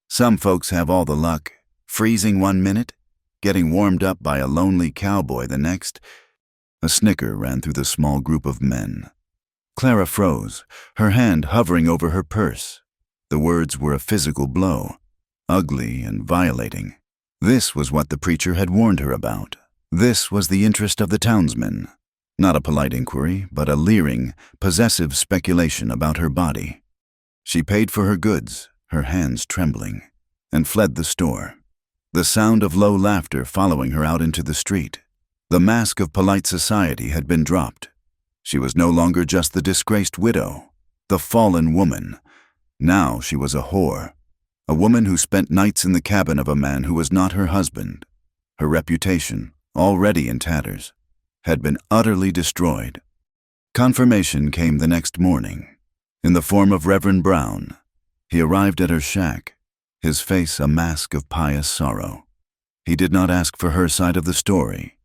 "Some folks have all the luck, freezing one minute, getting warmed up by a lonely cowboy the next." A snicker ran through the small group of men. Clara froze, her hand hovering over her purse. The words were a physical blow, ugly and violating. This was what the preacher had warned her about. This was the interest of the townsmen. Not a polite inquiry, but a leering, possessive speculation about her body. She paid for her goods, her hands trembling, and fled the store, the sound of low laughter following her out into the street. The mask of polite society had been dropped. She was no longer just the disgraced widow, the fallen woman. Now she was a whore, a woman who spent nights in the cabin of a man who was not her husband. Her reputation, already in tatters, had been utterly destroyed. Confirmation came the next morning, in the form of Reverend Brown. He arrived at her shack, his face a mask of pious sorrow. He did not ask for her side of the story.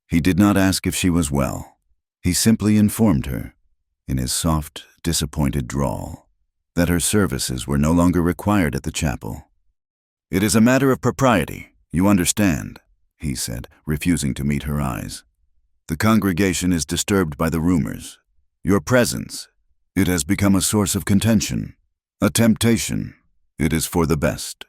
He did not ask if she was well. He simply informed her, in his soft, disappointed drawl, that her services were no longer required at the chapel. "It is a matter of propriety, you understand," he said, refusing to meet her eyes. "The congregation is disturbed by the rumors. Your presence, it has become a source of contention, a temptation. It is for the best."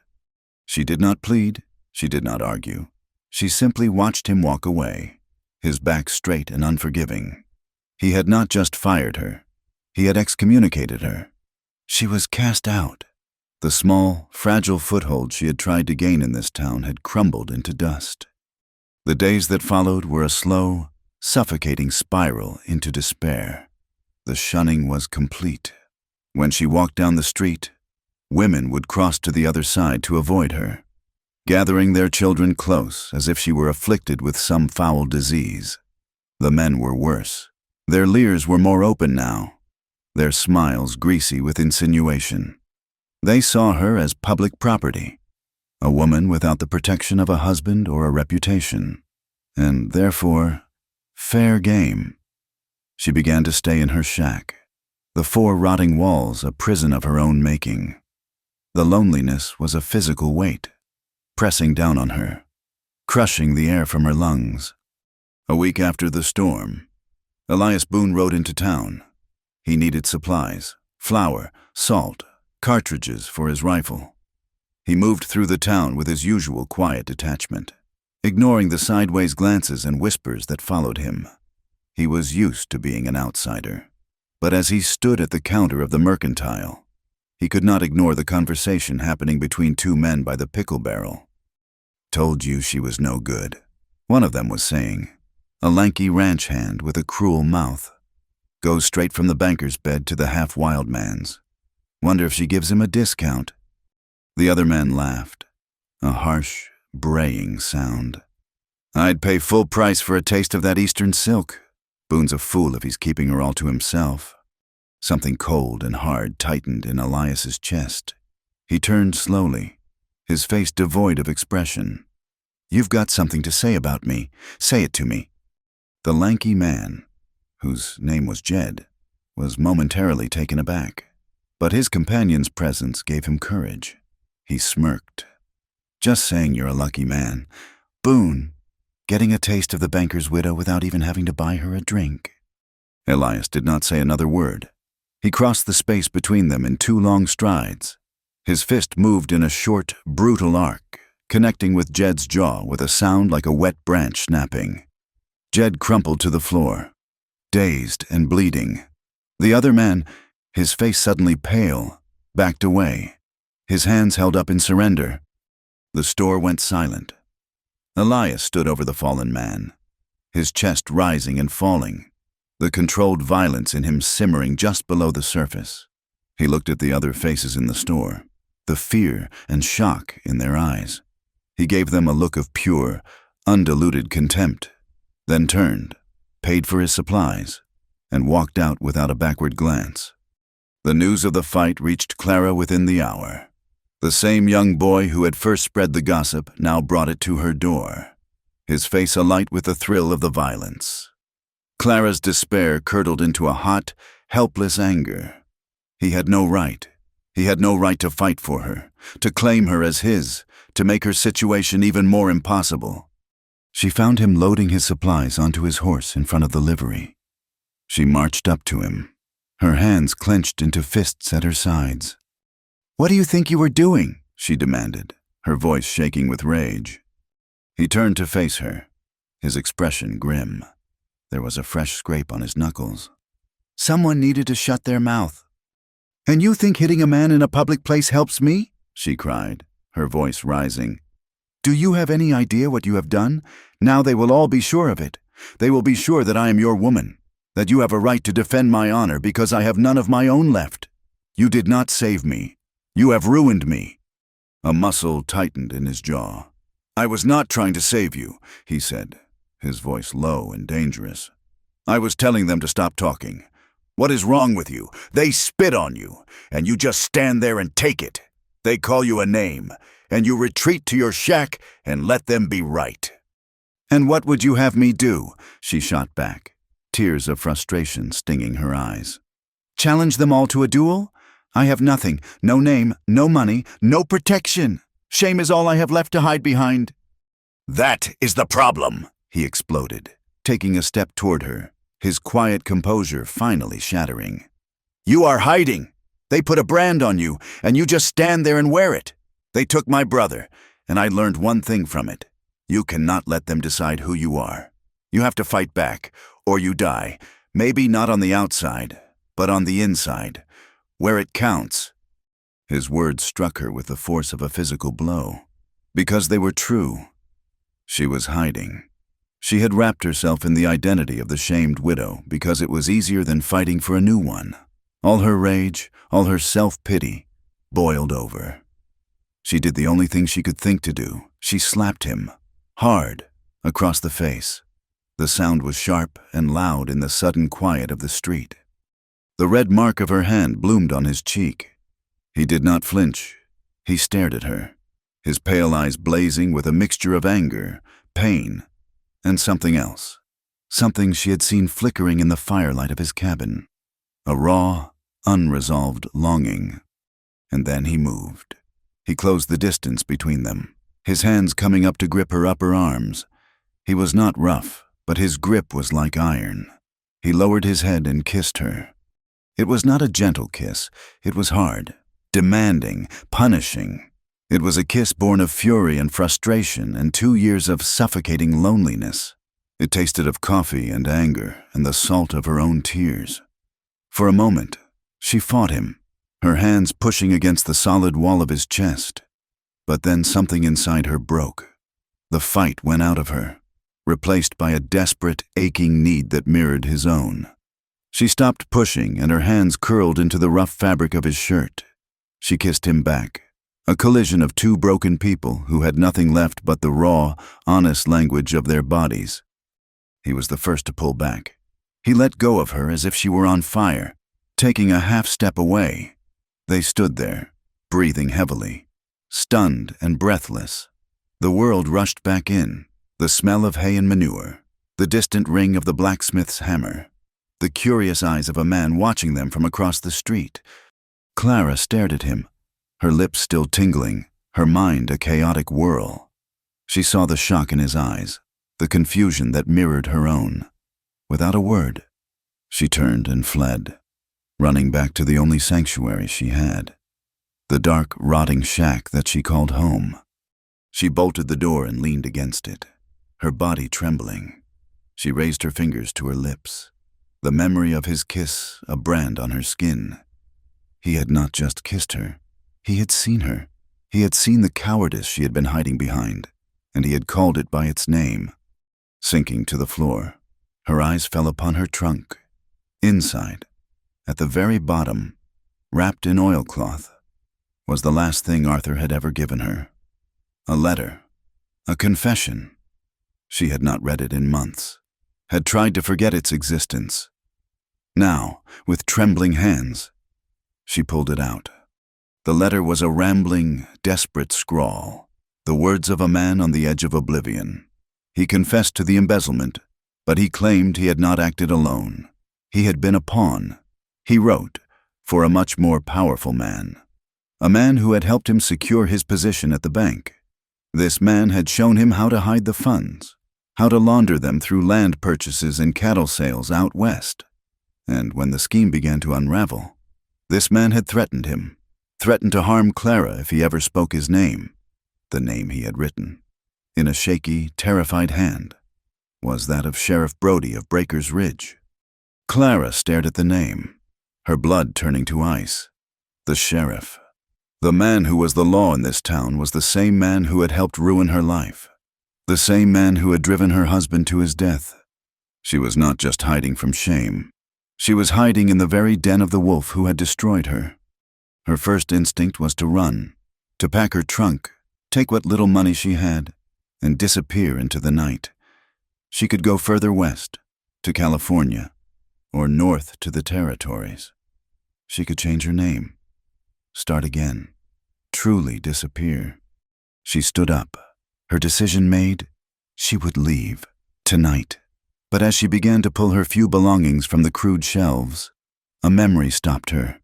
She did not plead, she did not argue. She simply watched him walk away, his back straight and unforgiving. He had not just fired her, he had excommunicated her. She was cast out. The small, fragile foothold she had tried to gain in this town had crumbled into dust. The days that followed were a slow, suffocating spiral into despair. The shunning was complete. When she walked down the street, women would cross to the other side to avoid her, gathering their children close as if she were afflicted with some foul disease. The men were worse. Their leers were more open now, their smiles greasy with insinuation. They saw her as public property, a woman without the protection of a husband or a reputation, and therefore, fair game. She began to stay in her shack, the four rotting walls a prison of her own making. The loneliness was a physical weight, pressing down on her, crushing the air from her lungs. A week after the storm, Elias Boone rode into town. He needed supplies, flour, salt, cartridges for his rifle. He moved through the town with his usual quiet detachment, ignoring the sideways glances and whispers that followed him. He was used to being an outsider. But as he stood at the counter of the mercantile, he could not ignore the conversation happening between two men by the pickle barrel. "Told you she was no good," one of them was saying, a lanky ranch hand with a cruel mouth. "Goes straight from the banker's bed to the half-wild man's. Wonder if she gives him a discount." The other man laughed, a harsh, braying sound. "I'd pay full price for a taste of that eastern silk. Boone's a fool if he's keeping her all to himself." Something cold and hard tightened in Elias's chest. He turned slowly, his face devoid of expression. "You've got something to say about me. Say it to me." The lanky man, whose name was Jed, was momentarily taken aback, but his companion's presence gave him courage. He smirked. "Just saying you're a lucky man. Boone, getting a taste of the banker's widow without even having to buy her a drink. Elias did not say another word. He crossed the space between them in 2 long strides. His fist moved in a short, brutal arc, connecting with Jed's jaw with a sound like a wet branch snapping. Jed crumpled to the floor, dazed and bleeding. The other man, his face suddenly pale, backed away, his hands held up in surrender. The store went silent. Elias stood over the fallen man, his chest rising and falling, the controlled violence in him simmering just below the surface. He looked at the other faces in the store, the fear and shock in their eyes. He gave them a look of pure, undiluted contempt, then turned, paid for his supplies, and walked out without a backward glance. The news of the fight reached Clara within the hour. The same young boy who had first spread the gossip now brought it to her door, his face alight with the thrill of the violence. Clara's despair curdled into a hot, helpless anger. He had no right. He had no right to fight for her, to claim her as his, to make her situation even more impossible. She found him loading his supplies onto his horse in front of the livery. She marched up to him, her hands clenched into fists at her sides. "What do you think you were doing?" she demanded, her voice shaking with rage. He turned to face her, his expression grim. There was a fresh scrape on his knuckles. "Someone needed to shut their mouth." "And you think hitting a man in a public place helps me?" she cried, her voice rising. "Do you have any idea what you have done? Now they will all be sure of it. They will be sure that I am your woman, that you have a right to defend my honor because I have none of my own left. You did not save me. You have ruined me." A muscle tightened in his jaw. "I was not trying to save you," he said, his voice low and dangerous. "I was telling them to stop talking. What is wrong with you? They spit on you, and you just stand there and take it. They call you a name, and you retreat to your shack and let them be right." "And what would you have me do?" she shot back, tears of frustration stinging her eyes. "Challenge them all to a duel? I have nothing, no name, no money, no protection. Shame is all I have left to hide behind." "That is the problem," he exploded, taking a step toward her, his quiet composure finally shattering. "You are hiding. They put a brand on you, and you just stand there and wear it. They took my brother, and I learned one thing from it. You cannot let them decide who you are. You have to fight back, or you die, maybe not on the outside, but on the inside, where it counts." His words struck her with the force of a physical blow, because they were true. She was hiding. She had wrapped herself in the identity of the shamed widow because it was easier than fighting for a new one. All her rage, all her self-pity, boiled over. She did the only thing she could think to do. She slapped him, hard, across the face. The sound was sharp and loud in the sudden quiet of the street. The red mark of her hand bloomed on his cheek. He did not flinch. He stared at her, his pale eyes blazing with a mixture of anger, pain, and something else. Something she had seen flickering in the firelight of his cabin. A raw, unresolved longing. And then he moved. He closed the distance between them, his hands coming up to grip her upper arms. He was not rough, but his grip was like iron. He lowered his head and kissed her. It was not a gentle kiss. It was hard, demanding, punishing. It was a kiss born of fury and frustration and 2 years of suffocating loneliness. It tasted of coffee and anger and the salt of her own tears. For a moment, she fought him, her hands pushing against the solid wall of his chest. But then something inside her broke. The fight went out of her, replaced by a desperate, aching need that mirrored his own. She stopped pushing, and her hands curled into the rough fabric of his shirt. She kissed him back, a collision of 2 broken people who had nothing left but the raw, honest language of their bodies. He was the first to pull back. He let go of her as if she were on fire, taking a half step away. They stood there, breathing heavily, stunned and breathless. The world rushed back in, the smell of hay and manure, the distant ring of the blacksmith's hammer, the curious eyes of a man watching them from across the street. Clara stared at him, her lips still tingling, her mind a chaotic whirl. She saw the shock in his eyes, the confusion that mirrored her own. Without a word, she turned and fled, running back to the only sanctuary she had, the dark, rotting shack that she called home. She bolted the door and leaned against it, her body trembling. She raised her fingers to her lips, the memory of his kiss a brand on her skin. He had not just kissed her. He had seen her. He had seen the cowardice she had been hiding behind, and he had called it by its name. Sinking to the floor, her eyes fell upon her trunk. Inside, at the very bottom, wrapped in oilcloth, was the last thing Arthur had ever given her. A letter, a confession. She had not read it in months, had tried to forget its existence. Now, with trembling hands, she pulled it out. The letter was a rambling, desperate scrawl, the words of a man on the edge of oblivion. He confessed to the embezzlement, but he claimed he had not acted alone. He had been a pawn. He wrote, for a much more powerful man, a man who had helped him secure his position at the bank. This man had shown him how to hide the funds, how to launder them through land purchases and cattle sales out west. And when the scheme began to unravel, this man had threatened him, threatened to harm Clara if he ever spoke his name, the name he had written. In a shaky, terrified hand was that of Sheriff Brody of Breaker's Ridge. Clara stared at the name, her blood turning to ice. The sheriff. The man who was the law in this town was the same man who had helped ruin her life, the same man who had driven her husband to his death. She was not just hiding from shame. She was hiding in the very den of the wolf who had destroyed her. Her first instinct was to run, to pack her trunk, take what little money she had, and disappear into the night. She could go further west, to California, or north to the territories. She could change her name, start again, truly disappear. She stood up, her decision made. She would leave, tonight. But as she began to pull her few belongings from the crude shelves, a memory stopped her.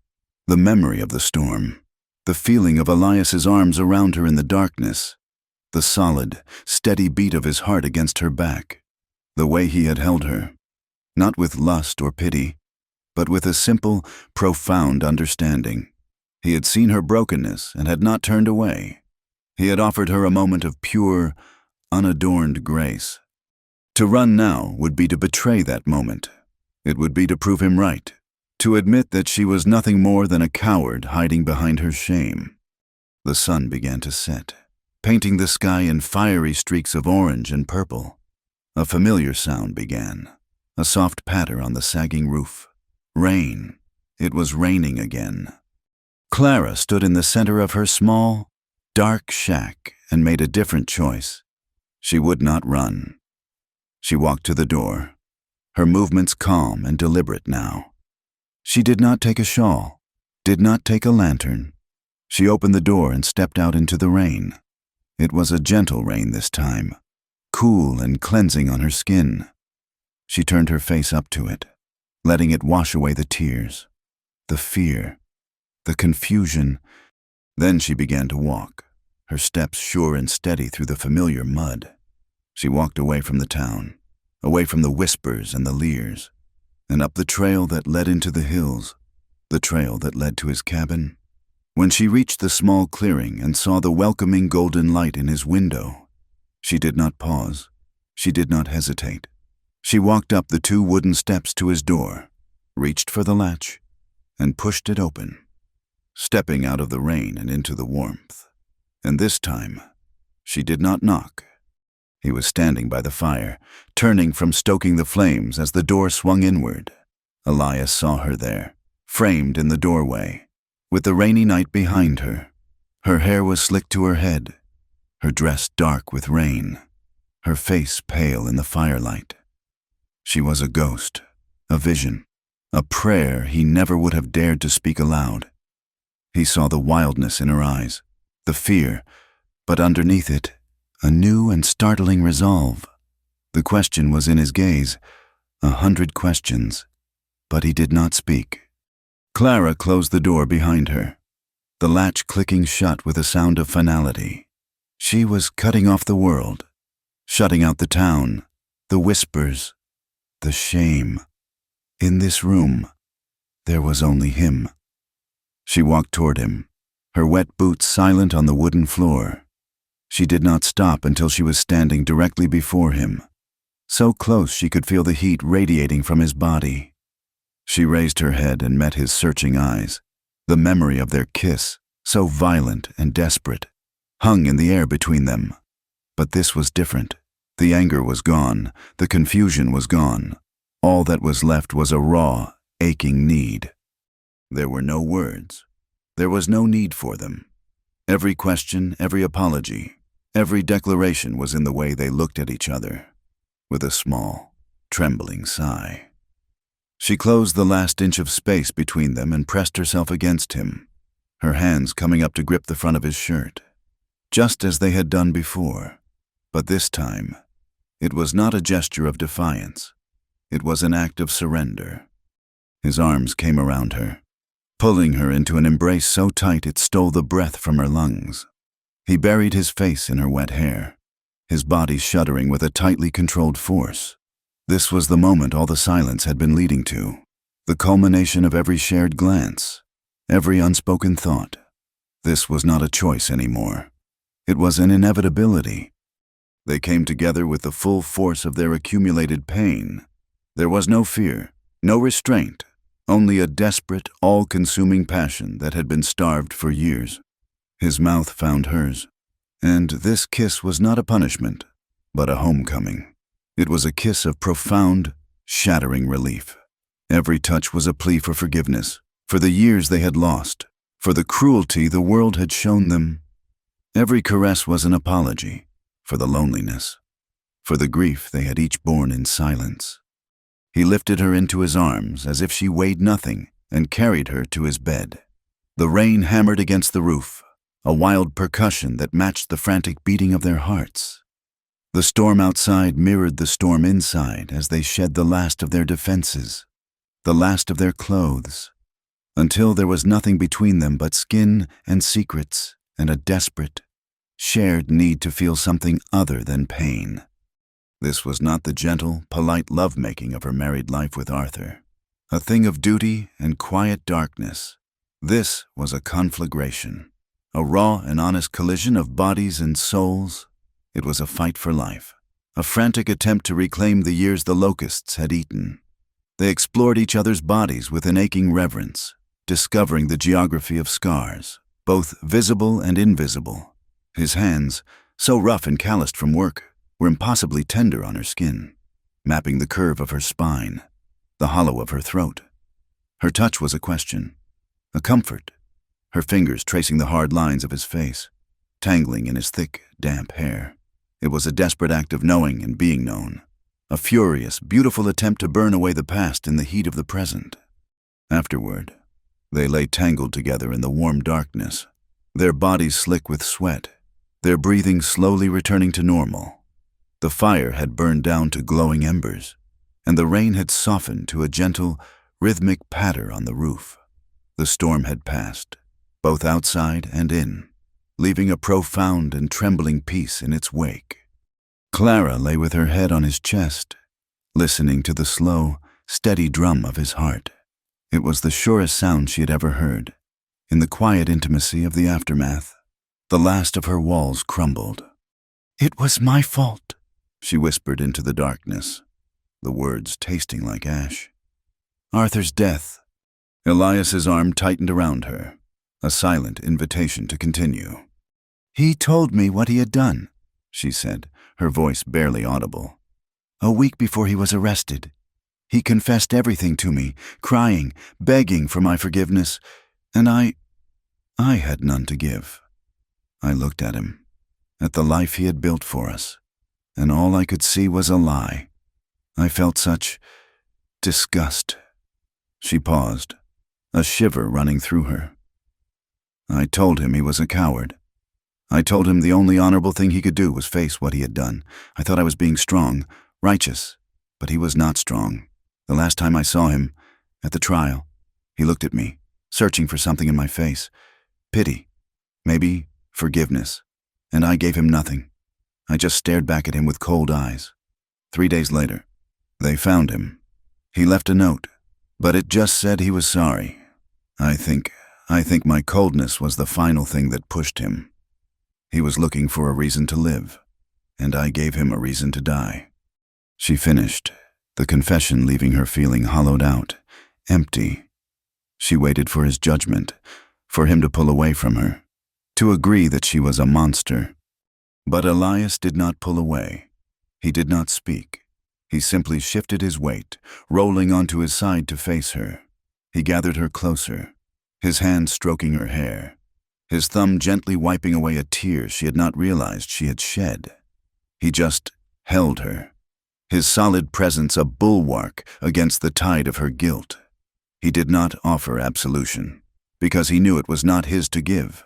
The memory of the storm, the feeling of Elias's arms around her in the darkness, the solid, steady beat of his heart against her back, the way he had held her, not with lust or pity, but with a simple, profound understanding. He had seen her brokenness and had not turned away. He had offered her a moment of pure, unadorned grace. To run now would be to betray that moment. It would be to prove him right, to admit that she was nothing more than a coward hiding behind her shame. The sun began to set, painting the sky in fiery streaks of orange and purple. A familiar sound began, a soft patter on the sagging roof. Rain. It was raining again. Clara stood in the center of her small, dark shack and made a different choice. She would not run. She walked to the door, her movements calm and deliberate now. She did not take a shawl, did not take a lantern. She opened the door and stepped out into the rain. It was a gentle rain this time, cool and cleansing on her skin. She turned her face up to it, letting it wash away the tears, the fear, the confusion. Then she began to walk, her steps sure and steady through the familiar mud. She walked away from the town, away from the whispers and the leers, and up the trail that led into the hills, the trail that led to his cabin. When she reached the small clearing and saw the welcoming golden light in his window, she did not pause. She did not hesitate. She walked up the 2 wooden steps to his door, reached for the latch, and pushed it open, stepping out of the rain and into the warmth. And this time, she did not knock. He was standing by the fire, turning from stoking the flames as the door swung inward. Elias saw her there, framed in the doorway, with the rainy night behind her. Her hair was slicked to her head, her dress dark with rain, her face pale in the firelight. She was a ghost, a vision, a prayer he never would have dared to speak aloud. He saw the wildness in her eyes, the fear, but underneath it, a new and startling resolve. The question was in his gaze, 100 questions, but he did not speak. Clara closed the door behind her, the latch clicking shut with a sound of finality. She was cutting off the world. shutting out the town, the whispers, the shame. In this room, there was only him. She walked toward him, her wet boots silent on the wooden floor. She did not stop until she was standing directly before him, so close she could feel the heat radiating from his body. She raised her head and met his searching eyes. The memory of their kiss, so violent and desperate, hung in the air between them. But this was different. The anger was gone, the confusion was gone. All that was left was a raw, aching need. There were no words. There was no need for them. Every question, every apology, every declaration was in the way they looked at each other, with a small, trembling sigh. She closed the last inch of space between them and pressed herself against him, her hands coming up to grip the front of his shirt, just as they had done before. But this time, it was not a gesture of defiance. It was an act of surrender. His arms came around her, pulling her into an embrace so tight it stole the breath from her lungs. He buried his face in her wet hair, his body shuddering with a tightly controlled force. This was the moment all the silence had been leading to, the culmination of every shared glance, every unspoken thought. This was not a choice anymore. It was an inevitability. They came together with the full force of their accumulated pain. There was no fear, no restraint, only a desperate, all-consuming passion that had been starved for years. His mouth found hers, and this kiss was not a punishment, but a homecoming. It was a kiss of profound, shattering relief. Every touch was a plea for forgiveness, for the years they had lost, for the cruelty the world had shown them. Every caress was an apology, for the loneliness, for the grief they had each borne in silence. He lifted her into his arms as if she weighed nothing and carried her to his bed. The rain hammered against the roof, a wild percussion that matched the frantic beating of their hearts. The storm outside mirrored the storm inside as they shed the last of their defenses, the last of their clothes, until there was nothing between them but skin and secrets and a desperate, shared need to feel something other than pain. This was not the gentle, polite lovemaking of her married life with Arthur, a thing of duty and quiet darkness. This was a conflagration, a raw and honest collision of bodies and souls. It was a fight for life, a frantic attempt to reclaim the years the locusts had eaten. They explored each other's bodies with an aching reverence, discovering the geography of scars, both visible and invisible. His hands, so rough and calloused from work, were impossibly tender on her skin, mapping the curve of her spine, the hollow of her throat. Her touch was a question, a comfort, her fingers tracing the hard lines of his face, tangling in his thick, damp hair. It was a desperate act of knowing and being known, a furious, beautiful attempt to burn away the past in the heat of the present. Afterward, they lay tangled together in the warm darkness, their bodies slick with sweat, their breathing slowly returning to normal. The fire had burned down to glowing embers, and the rain had softened to a gentle, rhythmic patter on the roof. The storm had passed, both outside and in, leaving a profound and trembling peace in its wake. Clara lay with her head on his chest, listening to the slow, steady drum of his heart. It was the surest sound she had ever heard. In the quiet intimacy of the aftermath, the last of her walls crumbled. "It was my fault," she whispered into the darkness, the words tasting like ash. Arthur's death. Elias's arm tightened around her, a silent invitation to continue. "He told me what he had done," she said, her voice barely audible. "A week before he was arrested. He confessed everything to me, crying, begging for my forgiveness, and I had none to give. I looked at him, at the life he had built for us, and all I could see was a lie. I felt such disgust." She paused, a shiver running through her. "I told him he was a coward. I told him the only honorable thing he could do was face what he had done. I thought I was being strong, righteous, but he was not strong. The last time I saw him, at the trial, he looked at me, searching for something in my face. Pity, maybe forgiveness, and I gave him nothing. I just stared back at him with cold eyes. 3 days later, they found him. He left a note, but it just said he was sorry. I think my coldness was the final thing that pushed him. He was looking for a reason to live, and I gave him a reason to die. She finished, the confession leaving her feeling hollowed out, empty. She waited for his judgment, for him to pull away from her, to agree that she was a monster. But Elias did not pull away. He did not speak. He simply shifted his weight, rolling onto his side to face her. He gathered her closer, his hand stroking her hair, his thumb gently wiping away a tear she had not realized she had shed. He just held her, his solid presence a bulwark against the tide of her guilt. He did not offer absolution, because he knew it was not his to give.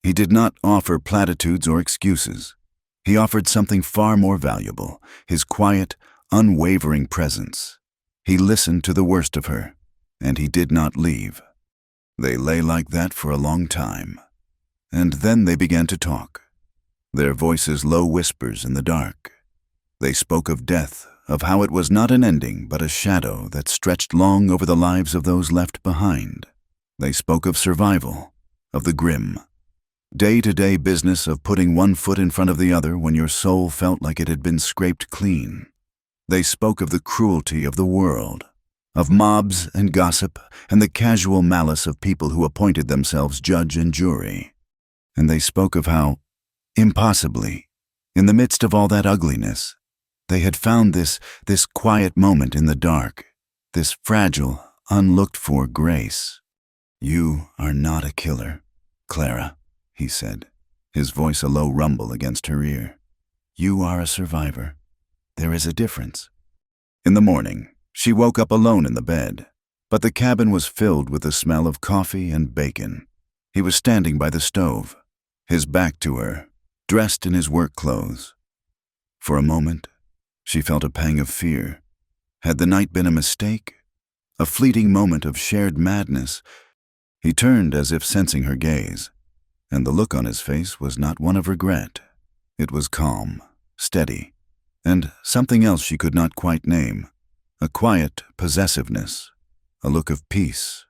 He did not offer platitudes or excuses. He offered something far more valuable, his quiet, unwavering presence. He listened to the worst of her, and he did not leave. They lay like that for a long time, and then they began to talk, their voices low whispers in the dark. They spoke of death, of how it was not an ending but a shadow that stretched long over the lives of those left behind. They spoke of survival, of the grim, day-to-day business of putting one foot in front of the other when your soul felt like it had been scraped clean. They spoke of the cruelty of the world, of mobs and gossip and the casual malice of people who appointed themselves judge and jury. And they spoke of how, impossibly, in the midst of all that ugliness, they had found this quiet moment in the dark, this fragile, unlooked-for grace. "You are not a killer, Clara," he said, his voice a low rumble against her ear. "You are a survivor. There is a difference." In the morning, she woke up alone in the bed, but the cabin was filled with the smell of coffee and bacon. He was standing by the stove, his back to her, dressed in his work clothes. For a moment, she felt a pang of fear. Had the night been a mistake? A fleeting moment of shared madness? He turned as if sensing her gaze, and the look on his face was not one of regret. It was calm, steady, and something else she could not quite name, a quiet possessiveness, a look of peace.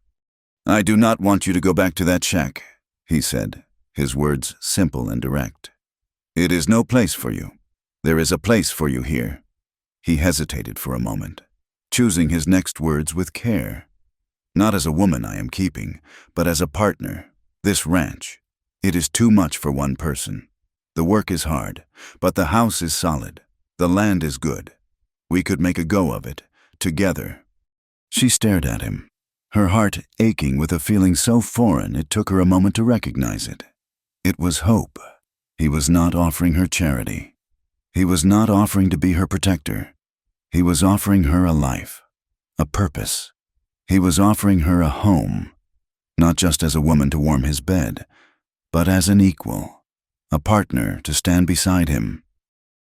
"I do not want you to go back to that shack," he said, his words simple and direct. "It is no place for you. There is a place for you here." He hesitated for a moment, choosing his next words with care. "Not as a woman I am keeping, but as a partner. This ranch, it is too much for one person. The work is hard, but the house is solid. The land is good. We could make a go of it, together." She stared at him, her heart aching with a feeling so foreign it took her a moment to recognize it. It was hope. He was not offering her charity. He was not offering to be her protector. He was offering her a life, a purpose. He was offering her a home, not just as a woman to warm his bed, but as an equal, a partner to stand beside him.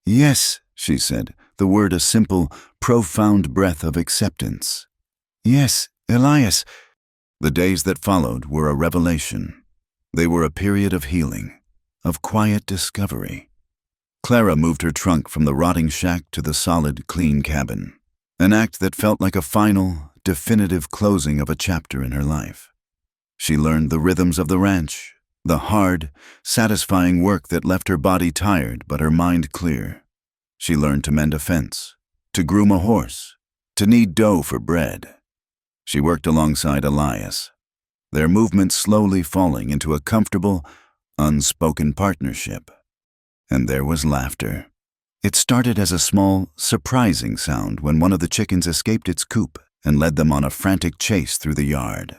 "Yes," she said, the word a simple, profound breath of acceptance. "Yes, Elias." The days that followed were a revelation. They were a period of healing, of quiet discovery. Clara moved her trunk from the rotting shack to the solid, clean cabin, an act that felt like a final, definitive closing of a chapter in her life. She learned the rhythms of the ranch, the hard, satisfying work that left her body tired but her mind clear. She learned to mend a fence, to groom a horse, to knead dough for bread. She worked alongside Elias, their movements slowly falling into a comfortable, unspoken partnership. And there was laughter. It started as a small, surprising sound when one of the chickens escaped its coop and led them on a frantic chase through the yard.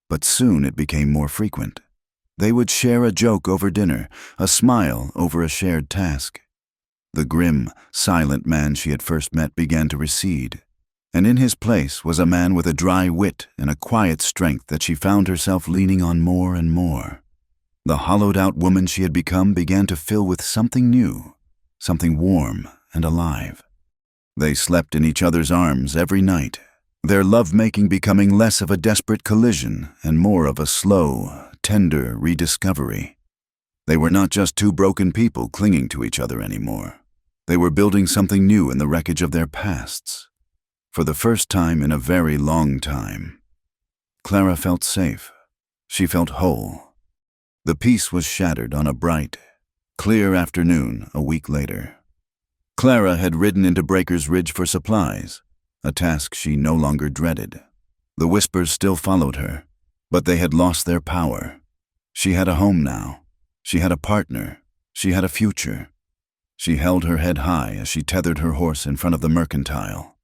But soon it became more frequent. They would share a joke over dinner, a smile over a shared task. The grim, silent man she had first met began to recede, and in his place was a man with a dry wit and a quiet strength that she found herself leaning on more and more. The hollowed-out woman she had become began to fill with something new, something warm and alive. They slept in each other's arms every night, their love-making becoming less of a desperate collision and more of a slow, tender rediscovery. They were not just two broken people clinging to each other anymore. They were building something new in the wreckage of their pasts. For the first time in a very long time, Clara felt safe. She felt whole. The peace was shattered on a bright, clear afternoon a week later. Clara had ridden into Breaker's Ridge for supplies, a task she no longer dreaded. The whispers still followed her, but they had lost their power. She had a home now. She had a partner. She had a future. She held her head high as she tethered her horse in front of the mercantile.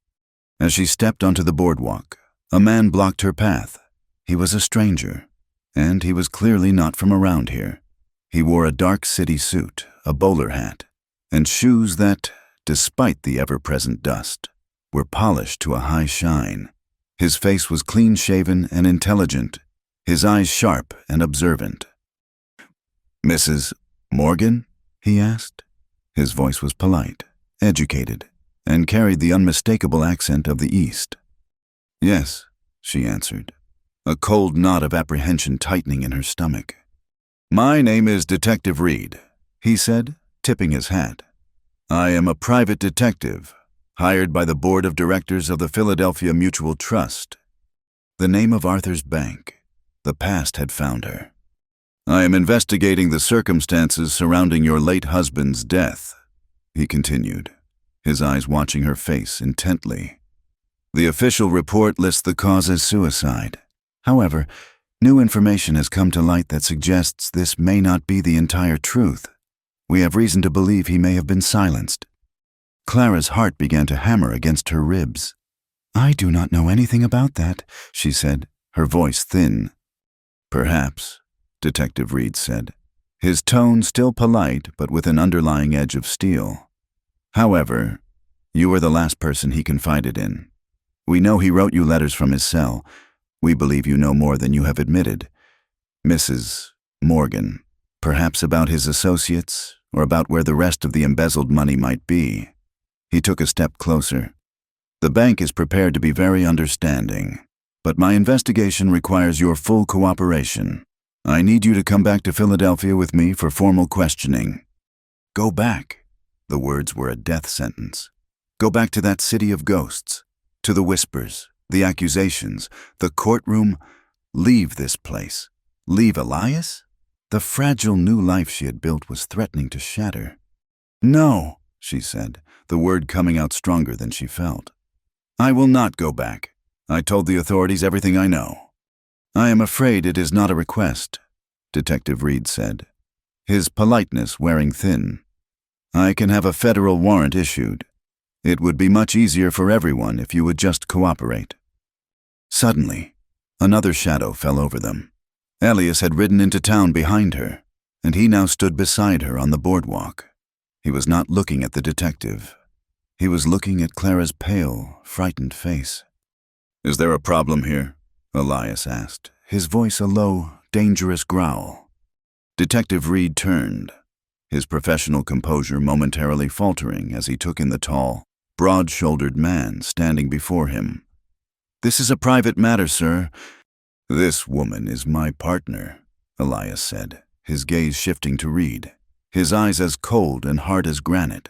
As she stepped onto the boardwalk, a man blocked her path. He was a stranger, and he was clearly not from around here. He wore a dark city suit, a bowler hat, and shoes that, despite the ever-present dust, were polished to a high shine. His face was clean-shaven and intelligent, his eyes sharp and observant. "Mrs. Morgan?" he asked. His voice was polite, educated, and carried the unmistakable accent of the East. "Yes," she answered, a cold knot of apprehension tightening in her stomach. "My name is Detective Reed," he said, tipping his hat. "I am a private detective, hired by the board of directors of the Philadelphia Mutual Trust." The name of Arthur's bank. The past had found her. "I am investigating the circumstances surrounding your late husband's death," he continued, his eyes watching her face intently. "The official report lists the cause as suicide. However, new information has come to light that suggests this may not be the entire truth. We have reason to believe he may have been silenced." Clara's heart began to hammer against her ribs. "I do not know anything about that," she said, her voice thin. "Perhaps," Detective Reed said, his tone still polite but with an underlying edge of steel. "However, you were the last person he confided in. We know he wrote you letters from his cell. We believe you know more than you have admitted. Mrs. Morgan, perhaps about his associates or about where the rest of the embezzled money might be." He took a step closer. "The bank is prepared to be very understanding, but my investigation requires your full cooperation. I need you to come back to Philadelphia with me for formal questioning." "Go back." The words were a death sentence. "Go back to that city of ghosts, to the whispers, the accusations, the courtroom. Leave this place. Leave Elias?" The fragile new life she had built was threatening to shatter. "No," she said, the word coming out stronger than she felt. "I will not go back. I told the authorities everything I know." "I am afraid it is not a request," Detective Reed said, his politeness wearing thin. "I can have a federal warrant issued. It would be much easier for everyone if you would just cooperate." Suddenly, another shadow fell over them. Elias had ridden into town behind her, and he now stood beside her on the boardwalk. He was not looking at the detective. He was looking at Clara's pale, frightened face. "Is there a problem here?" Elias asked, his voice a low, dangerous growl. Detective Reed turned, his professional composure momentarily faltering as he took in the tall, broad-shouldered man standing before him. "This is a private matter, sir." "This woman is my partner," Elias said, his gaze shifting to Reed, his eyes as cold and hard as granite.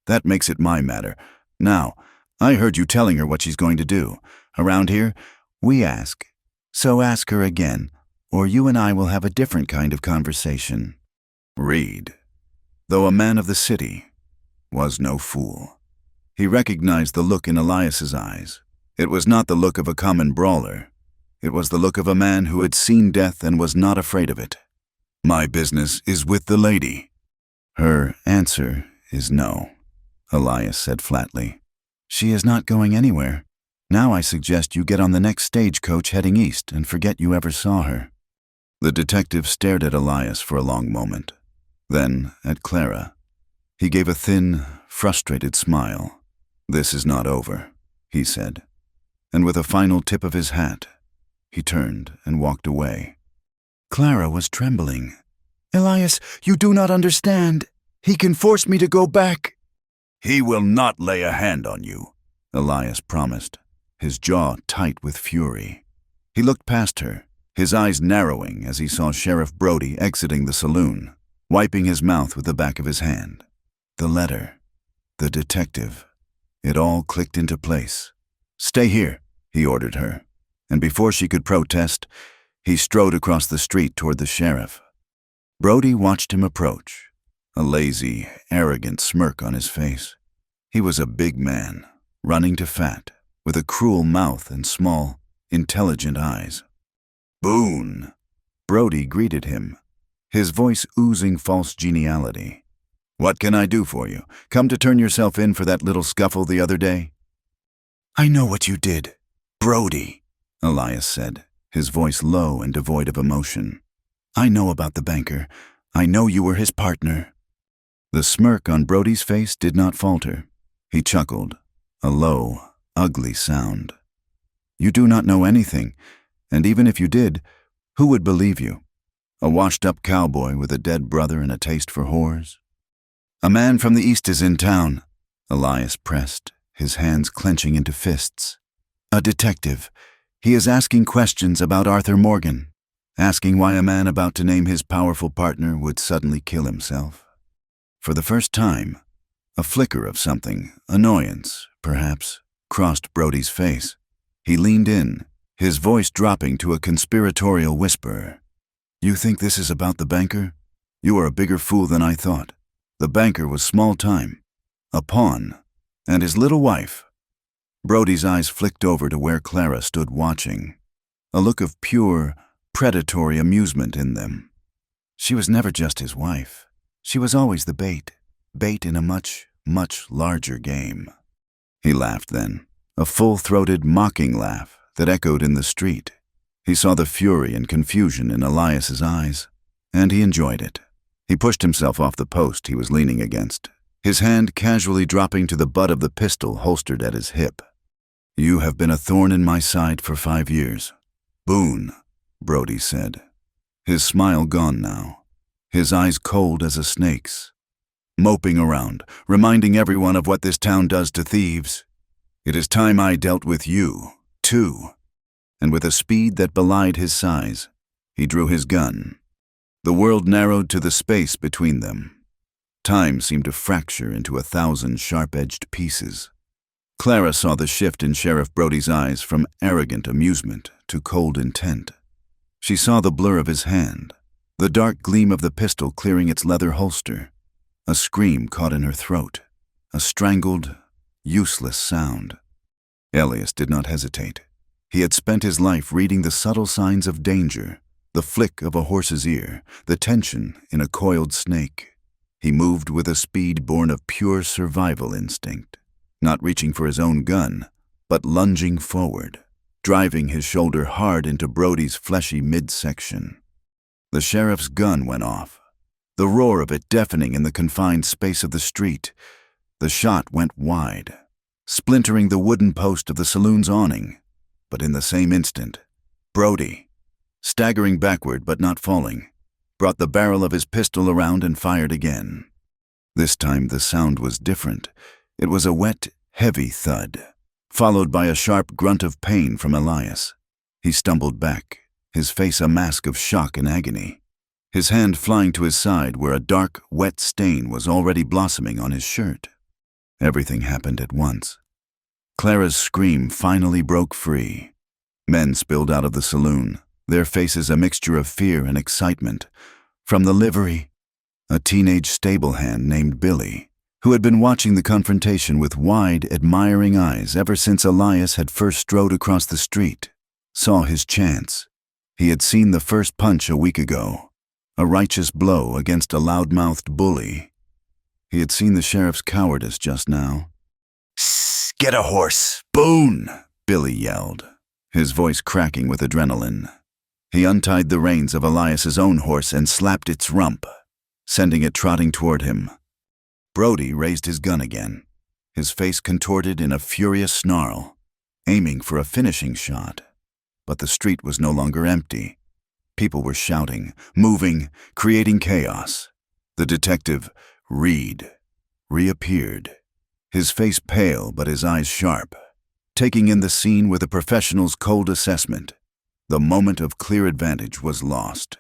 "That makes it my matter. Now, I heard you telling her what she's going to do. Around here, we ask. So ask her again, or you and I will have a different kind of conversation." Reed, though a man of the city, was no fool. He recognized the look in Elias's eyes. It was not the look of a common brawler. It was the look of a man who had seen death and was not afraid of it. "My business is with the lady." "Her answer is no," Elias said flatly. "She is not going anywhere. Now I suggest you get on the next stagecoach heading east and forget you ever saw her." The detective stared at Elias for a long moment, then at Clara. He gave a thin, frustrated smile. "This is not over," he said, and with a final tip of his hat, he turned and walked away. Clara was trembling. "Elias, you do not understand. He can force me to go back." "He will not lay a hand on you," Elias promised, his jaw tight with fury. He looked past her, his eyes narrowing as he saw Sheriff Brody exiting the saloon, wiping his mouth with the back of his hand. The letter. The detective. It all clicked into place. "Stay here," he ordered her, and before she could protest, he strode across the street toward the sheriff. Brody watched him approach, a lazy, arrogant smirk on his face. He was a big man, running to fat, with a cruel mouth and small, intelligent eyes. "Boone," Brody greeted him, his voice oozing false geniality. "What can I do for you? Come to turn yourself in for that little scuffle the other day?" "I know what you did, Brody," Elias said, his voice low and devoid of emotion. "I know about the banker. I know you were his partner." The smirk on Brody's face did not falter. He chuckled, a low, ugly sound. "You do not know anything, and even if you did, who would believe you? A washed-up cowboy with a dead brother and a taste for whores?" "A man from the east is in town," Elias pressed, his hands clenching into fists. "A detective. He is asking questions about Arthur Morgan, asking why a man about to name his powerful partner would suddenly kill himself." For the first time, a flicker of something, annoyance, perhaps, crossed Brody's face. He leaned in, his voice dropping to a conspiratorial whisper. "You think this is about the banker? You are a bigger fool than I thought. The banker was small time, a pawn, and his little wife." Brody's eyes flicked over to where Clara stood watching, a look of pure, predatory amusement in them. She was never just his wife. She was always the bait in a much, much larger game. He laughed then, a full-throated, mocking laugh that echoed in the street. He saw the fury and confusion in Elias's eyes, and he enjoyed it. He pushed himself off the post he was leaning against, his hand casually dropping to the butt of the pistol holstered at his hip. "You have been a thorn in my side for 5 years. Boone," Brody said, his smile gone now, his eyes cold as a snake's. "Moping around, reminding everyone of what this town does to thieves. It is time I dealt with you, too." And with a speed that belied his size, he drew his gun. The world narrowed to the space between them. Time seemed to fracture into 1,000 sharp-edged pieces. Clara saw the shift in Sheriff Brody's eyes from arrogant amusement to cold intent. She saw the blur of his hand, the dark gleam of the pistol clearing its leather holster. A scream caught in her throat, a strangled, useless sound. Elias did not hesitate. He had spent his life reading the subtle signs of danger, the flick of a horse's ear, the tension in a coiled snake. He moved with a speed born of pure survival instinct, not reaching for his own gun, but lunging forward, driving his shoulder hard into Brody's fleshy midsection. The sheriff's gun went off, the roar of it deafening in the confined space of the street. The shot went wide, splintering the wooden post of the saloon's awning. But in the same instant, Brody, staggering backward but not falling, brought the barrel of his pistol around and fired again. This time the sound was different. It was a wet, heavy thud, followed by a sharp grunt of pain from Elias. He stumbled back, his face a mask of shock and agony, his hand flying to his side where a dark, wet stain was already blossoming on his shirt. Everything happened at once. Clara's scream finally broke free. Men spilled out of the saloon, their faces a mixture of fear and excitement. From the livery, a teenage stable hand named Billy, who had been watching the confrontation with wide, admiring eyes ever since Elias had first strode across the street, saw his chance. He had seen the first punch a week ago, a righteous blow against a loud-mouthed bully. He had seen the sheriff's cowardice just now. "Get a horse, Boone!" Billy yelled, his voice cracking with adrenaline. He untied the reins of Elias's own horse and slapped its rump, sending it trotting toward him. Brody raised his gun again, his face contorted in a furious snarl, aiming for a finishing shot. But the street was no longer empty. People were shouting, moving, creating chaos. The detective, Reed, reappeared, his face pale but his eyes sharp, taking in the scene with a professional's cold assessment. The moment of clear advantage was lost.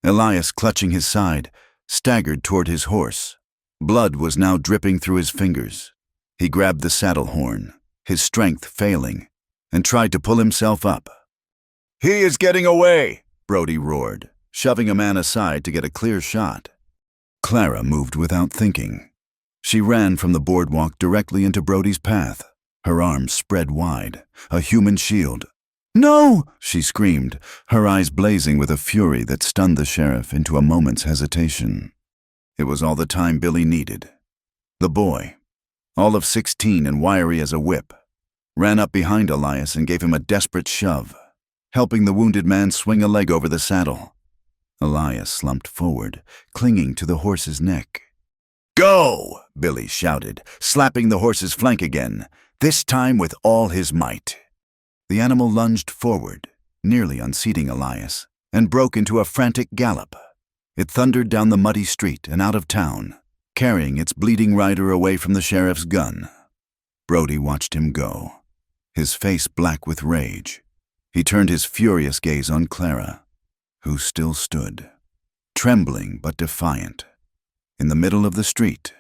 Elias, clutching his side, staggered toward his horse, Blood was now dripping through his fingers. He grabbed the saddle horn, his strength failing, and tried to pull himself up. "He is getting away!" Brody roared, shoving a man aside to get a clear shot. Clara moved without thinking. She ran from the boardwalk directly into Brody's path, her arms spread wide, a human shield. "No!" she screamed, her eyes blazing with a fury that stunned the sheriff into a moment's hesitation. It was all the time Billy needed. The boy, all of 16 and wiry as a whip, ran up behind Elias and gave him a desperate shove, helping the wounded man swing a leg over the saddle. Elias slumped forward, clinging to the horse's neck. "Go!" Billy shouted, slapping the horse's flank again, this time with all his might. The animal lunged forward, nearly unseating Elias, and broke into a frantic gallop. It thundered down the muddy street and out of town, carrying its bleeding rider away from the sheriff's gun. Brody watched him go, his face black with rage. He turned his furious gaze on Clara, who still stood, trembling but defiant, in the middle of the street.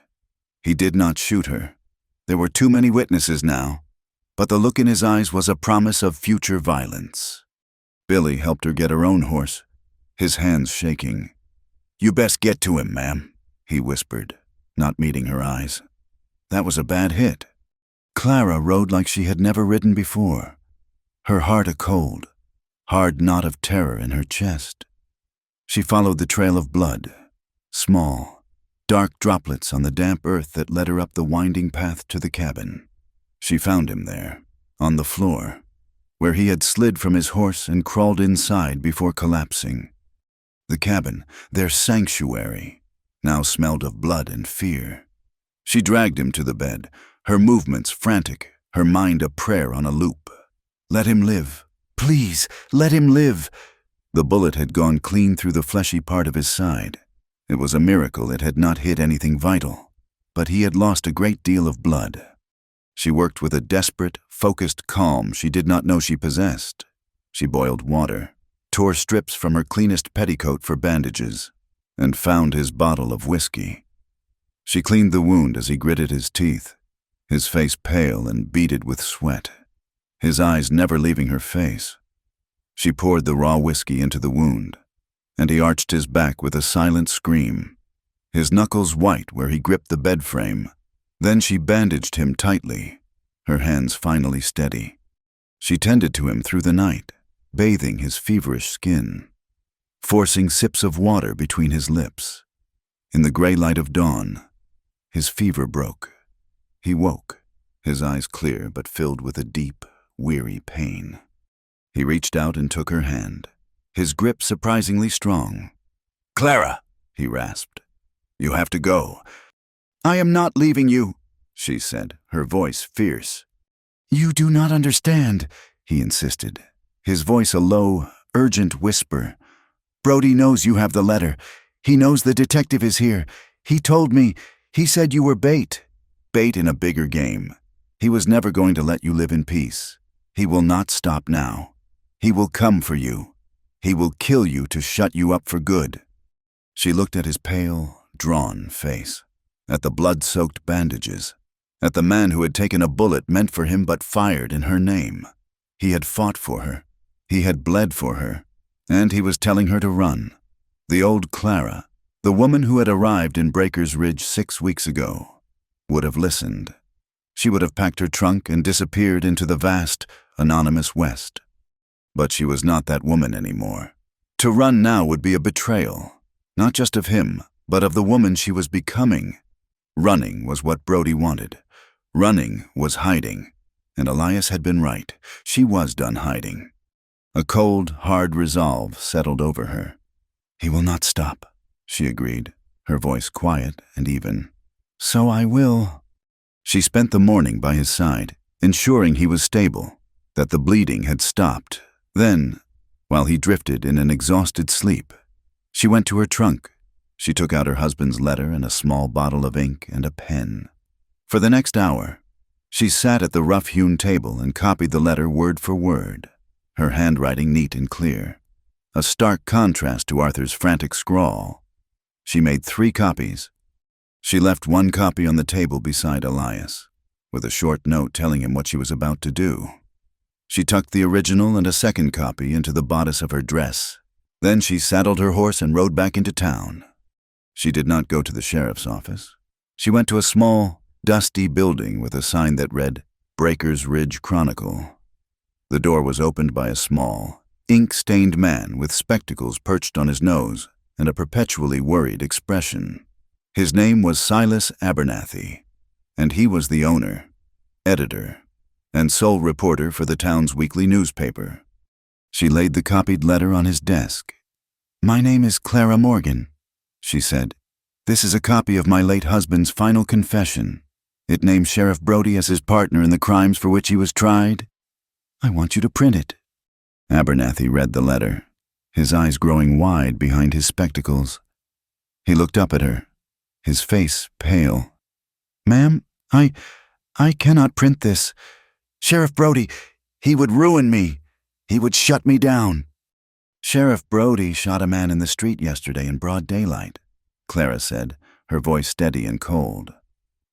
He did not shoot her. There were too many witnesses now, but the look in his eyes was a promise of future violence. Billy helped her get her own horse, his hands shaking. "You best get to him, ma'am," he whispered, not meeting her eyes. That was a bad hit. Clara rode like she had never ridden before, her heart a cold, hard knot of terror in her chest. She followed the trail of blood, small, dark droplets on the damp earth that led her up the winding path to the cabin. She found him there, on the floor, where he had slid from his horse and crawled inside before collapsing. The cabin, their sanctuary, now smelled of blood and fear. She dragged him to the bed, her movements frantic, her mind a prayer on a loop. "Let him live. Please, let him live." The bullet had gone clean through the fleshy part of his side. It was a miracle it had not hit anything vital, but he had lost a great deal of blood. She worked with a desperate, focused calm she did not know she possessed. She boiled water, tore strips from her cleanest petticoat for bandages, and found his bottle of whiskey. She cleaned the wound as he gritted his teeth, his face pale and beaded with sweat, his eyes never leaving her face. She poured the raw whiskey into the wound, and he arched his back with a silent scream, his knuckles white where he gripped the bed frame. Then she bandaged him tightly, her hands finally steady. She tended to him through the night, bathing his feverish skin, forcing sips of water between his lips. In the gray light of dawn, his fever broke. He woke, his eyes clear but filled with a deep, weary pain. He reached out and took her hand, his grip surprisingly strong. "Clara," he rasped, "you have to go." "I am not leaving you," she said, her voice fierce. "You do not understand," he insisted, his voice a low, urgent whisper. "Brody knows you have the letter. He knows the detective is here. He told me. He said you were bait. Bait in a bigger game. He was never going to let you live in peace. He will not stop now. He will come for you. He will kill you to shut you up for good." She looked at his pale, drawn face, at the blood-soaked bandages, at the man who had taken a bullet meant for him but fired in her name. He had fought for her. He had bled for her. And he was telling her to run. The old Clara, the woman who had arrived in Breaker's Ridge 6 weeks ago, would have listened. She would have packed her trunk and disappeared into the vast, anonymous West. But she was not that woman anymore. To run now would be a betrayal, not just of him, but of the woman she was becoming. Running was what Brody wanted. Running was hiding. And Elias had been right. She was done hiding. A cold, hard resolve settled over her. "He will not stop," she agreed, her voice quiet and even. "So I will." She spent the morning by his side, ensuring he was stable, that the bleeding had stopped. Then, while he drifted in an exhausted sleep, she went to her trunk. She took out her husband's letter and a small bottle of ink and a pen. For the next hour, she sat at the rough-hewn table and copied the letter word for word, her handwriting neat and clear, a stark contrast to Arthur's frantic scrawl. She made 3 copies. She left one copy on the table beside Elias, with a short note telling him what she was about to do. She tucked the original and a second copy into the bodice of her dress. Then she saddled her horse and rode back into town. She did not go to the sheriff's office. She went to a small, dusty building with a sign that read, Breakers Ridge Chronicle. The door was opened by a small, ink-stained man with spectacles perched on his nose and a perpetually worried expression. His name was Silas Abernathy, and he was the owner, editor, and sole reporter for the town's weekly newspaper. She laid the copied letter on his desk. "My name is Clara Morgan," she said. "This is a copy of my late husband's final confession. It names Sheriff Brody as his partner in the crimes for which he was tried. I want you to print it." Abernathy read the letter, his eyes growing wide behind his spectacles. He looked up at her, his face pale. "Ma'am, I cannot print this. Sheriff Brody, he would ruin me. He would shut me down." "Sheriff Brody shot a man in the street yesterday in broad daylight," Clara said, her voice steady and cold.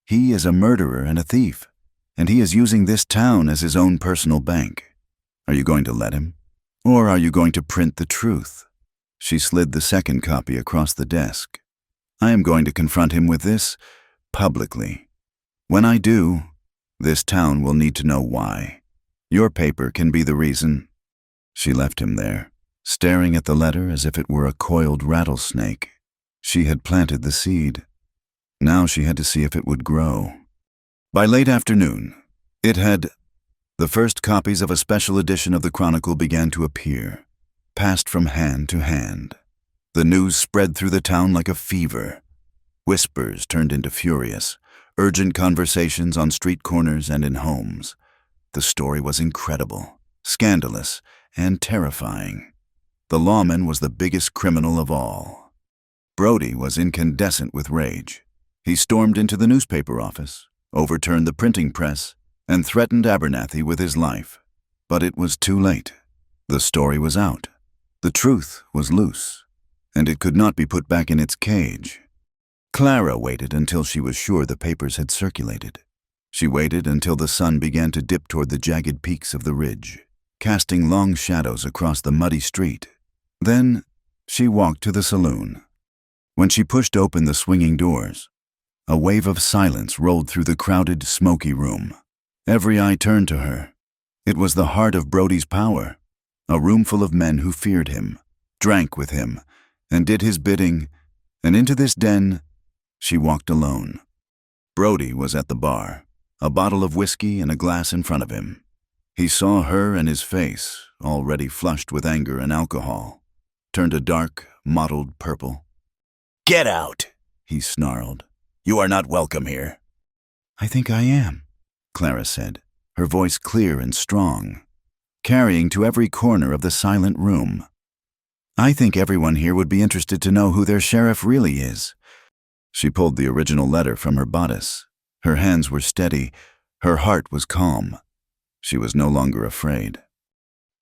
"He is a murderer and a thief, and he is using this town as his own personal bank. Are you going to let him? Or are you going to print the truth?" She slid the second copy across the desk. "I am going to confront him with this, publicly. When I do, this town will need to know why. Your paper can be the reason." She left him there, staring at the letter as if it were a coiled rattlesnake. She had planted the seed. Now she had to see if it would grow. By late afternoon, the first copies of a special edition of the Chronicle began to appear, passed from hand to hand. The news spread through the town like a fever. Whispers turned into furious, urgent conversations on street corners and in homes. The story was incredible, scandalous, and terrifying. The lawman was the biggest criminal of all. Brody was incandescent with rage. He stormed into the newspaper office, overturned the printing press, and threatened Abernathy with his life. But it was too late. The story was out. The truth was loose, and it could not be put back in its cage. Clara waited until she was sure the papers had circulated. She waited until the sun began to dip toward the jagged peaks of the ridge, casting long shadows across the muddy street. Then she walked to the saloon. When she pushed open the swinging doors, a wave of silence rolled through the crowded, smoky room. Every eye turned to her. It was the heart of Brody's power, a room full of men who feared him, drank with him, and did his bidding, and into this den she walked alone. Brody was at the bar, a bottle of whiskey and a glass in front of him. He saw her, and his face, already flushed with anger and alcohol, turned a dark, mottled purple. "Get out," he snarled. "You are not welcome here." "I think I am," Clara said, her voice clear and strong, carrying to every corner of the silent room. "I think everyone here would be interested to know who their sheriff really is." She pulled the original letter from her bodice. Her hands were steady. Her heart was calm. She was no longer afraid.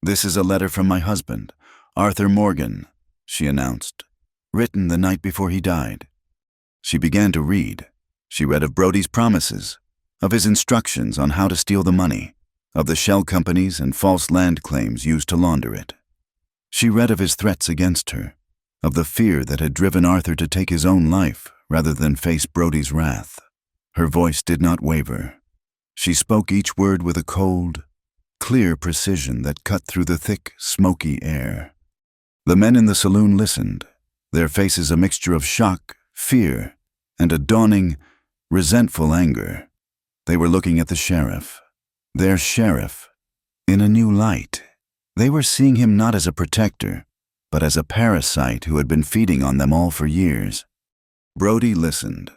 "This is a letter from my husband, Arthur Morgan," she announced, "written the night before he died." She began to read. She read of Brody's promises, of his instructions on how to steal the money, of the shell companies and false land claims used to launder it. She read of his threats against her, of the fear that had driven Arthur to take his own life rather than face Brody's wrath. Her voice did not waver. She spoke each word with a cold, clear precision that cut through the thick, smoky air. The men in the saloon listened, their faces a mixture of shock, fear, and a dawning, resentful anger. They were looking at the sheriff, their sheriff, in a new light. They were seeing him not as a protector, but as a parasite who had been feeding on them all for years. Brody listened,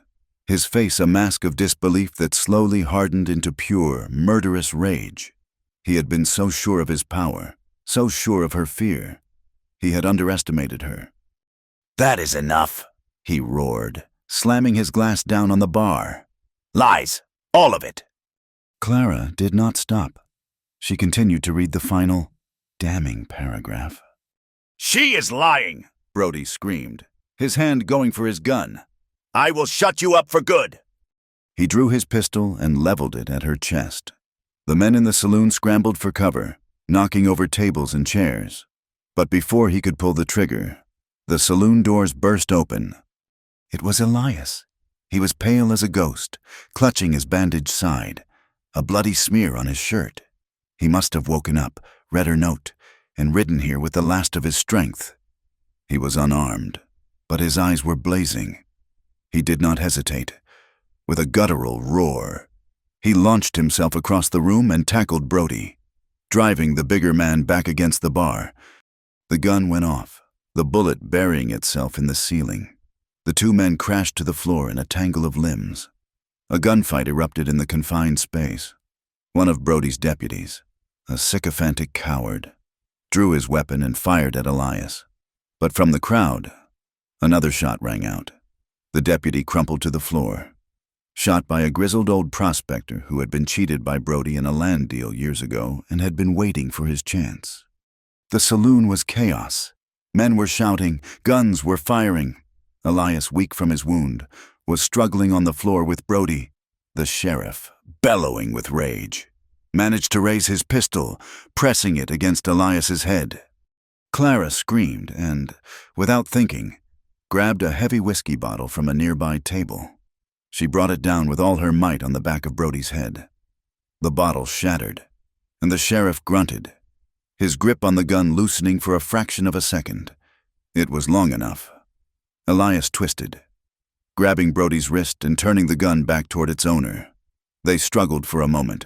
his face a mask of disbelief that slowly hardened into pure, murderous rage. He had been so sure of his power, so sure of her fear. He had underestimated her. "That is enough," he roared, slamming his glass down on the bar. "Lies, all of it." Clara did not stop. She continued to read the final, damning paragraph. "She is lying," Brody screamed, his hand going for his gun. I will shut you up for good." He drew his pistol and leveled it at her chest. The men in the saloon scrambled for cover, knocking over tables and chairs. But before he could pull the trigger, the saloon doors burst open. It was Elias. He was pale as a ghost, clutching his bandaged side, a bloody smear on his shirt. He must have woken up, read her note, and ridden here with the last of his strength. He was unarmed, but his eyes were blazing. He did not hesitate. With a guttural roar, he launched himself across the room and tackled Brody, driving the bigger man back against the bar. The gun went off, the bullet burying itself in the ceiling. The two men crashed to the floor in a tangle of limbs. A gunfight erupted in the confined space. One of Brody's deputies, a sycophantic coward, drew his weapon and fired at Elias. But from the crowd, another shot rang out. The deputy crumpled to the floor, shot by a grizzled old prospector who had been cheated by Brody in a land deal years ago and had been waiting for his chance. The saloon was chaos. Men were shouting, guns were firing. Elias, weak from his wound, was struggling on the floor with Brody. The sheriff, bellowing with rage, managed to raise his pistol, pressing it against Elias's head. Clara screamed and, without thinking, grabbed a heavy whiskey bottle from a nearby table. She brought it down with all her might on the back of Brody's head. The bottle shattered, and the sheriff grunted, his grip on the gun loosening for a fraction of a second. It was long enough. Elias twisted, grabbing Brody's wrist and turning the gun back toward its owner. They struggled for a moment,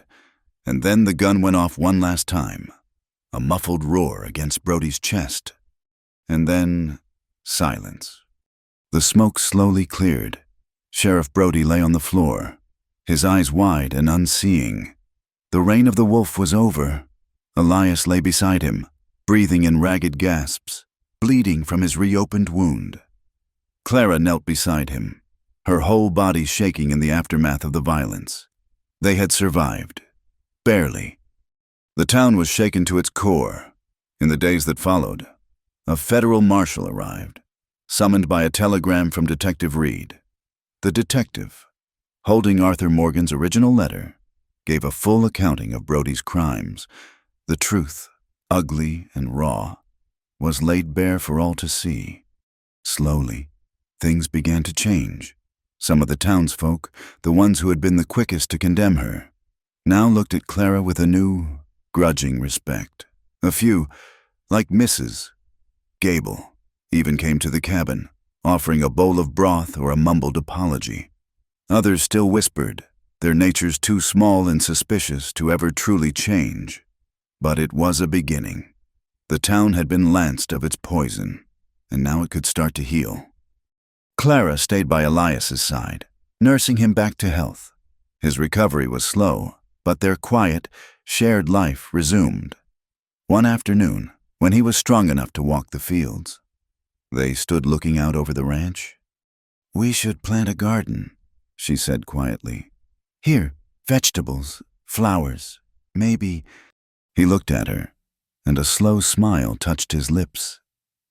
and then the gun went off one last time, a muffled roar against Brody's chest. And then, silence. The smoke slowly cleared. Sheriff Brody lay on the floor, his eyes wide and unseeing. The reign of the wolf was over. Elias lay beside him, breathing in ragged gasps, bleeding from his reopened wound. Clara knelt beside him, her whole body shaking in the aftermath of the violence. They had survived. Barely. The town was shaken to its core. In the days that followed, a federal marshal arrived, summoned by a telegram from Detective Reed. The detective, holding Arthur Morgan's original letter, gave a full accounting of Brody's crimes. The truth, ugly and raw, was laid bare for all to see. Slowly, things began to change. Some of the townsfolk, the ones who had been the quickest to condemn her, now looked at Clara with a new, grudging respect. A few, like Mrs. Gable, even came to the cabin, offering a bowl of broth or a mumbled apology. Others still whispered, their natures too small and suspicious to ever truly change. But it was a beginning. The town had been lanced of its poison, and now it could start to heal. Clara stayed by Elias's side, nursing him back to health. His recovery was slow, but their quiet, shared life resumed. One afternoon, when he was strong enough to walk the fields, they stood looking out over the ranch. "We should plant a garden," she said quietly. "Here, vegetables, flowers, maybe—" He looked at her, and a slow smile touched his lips.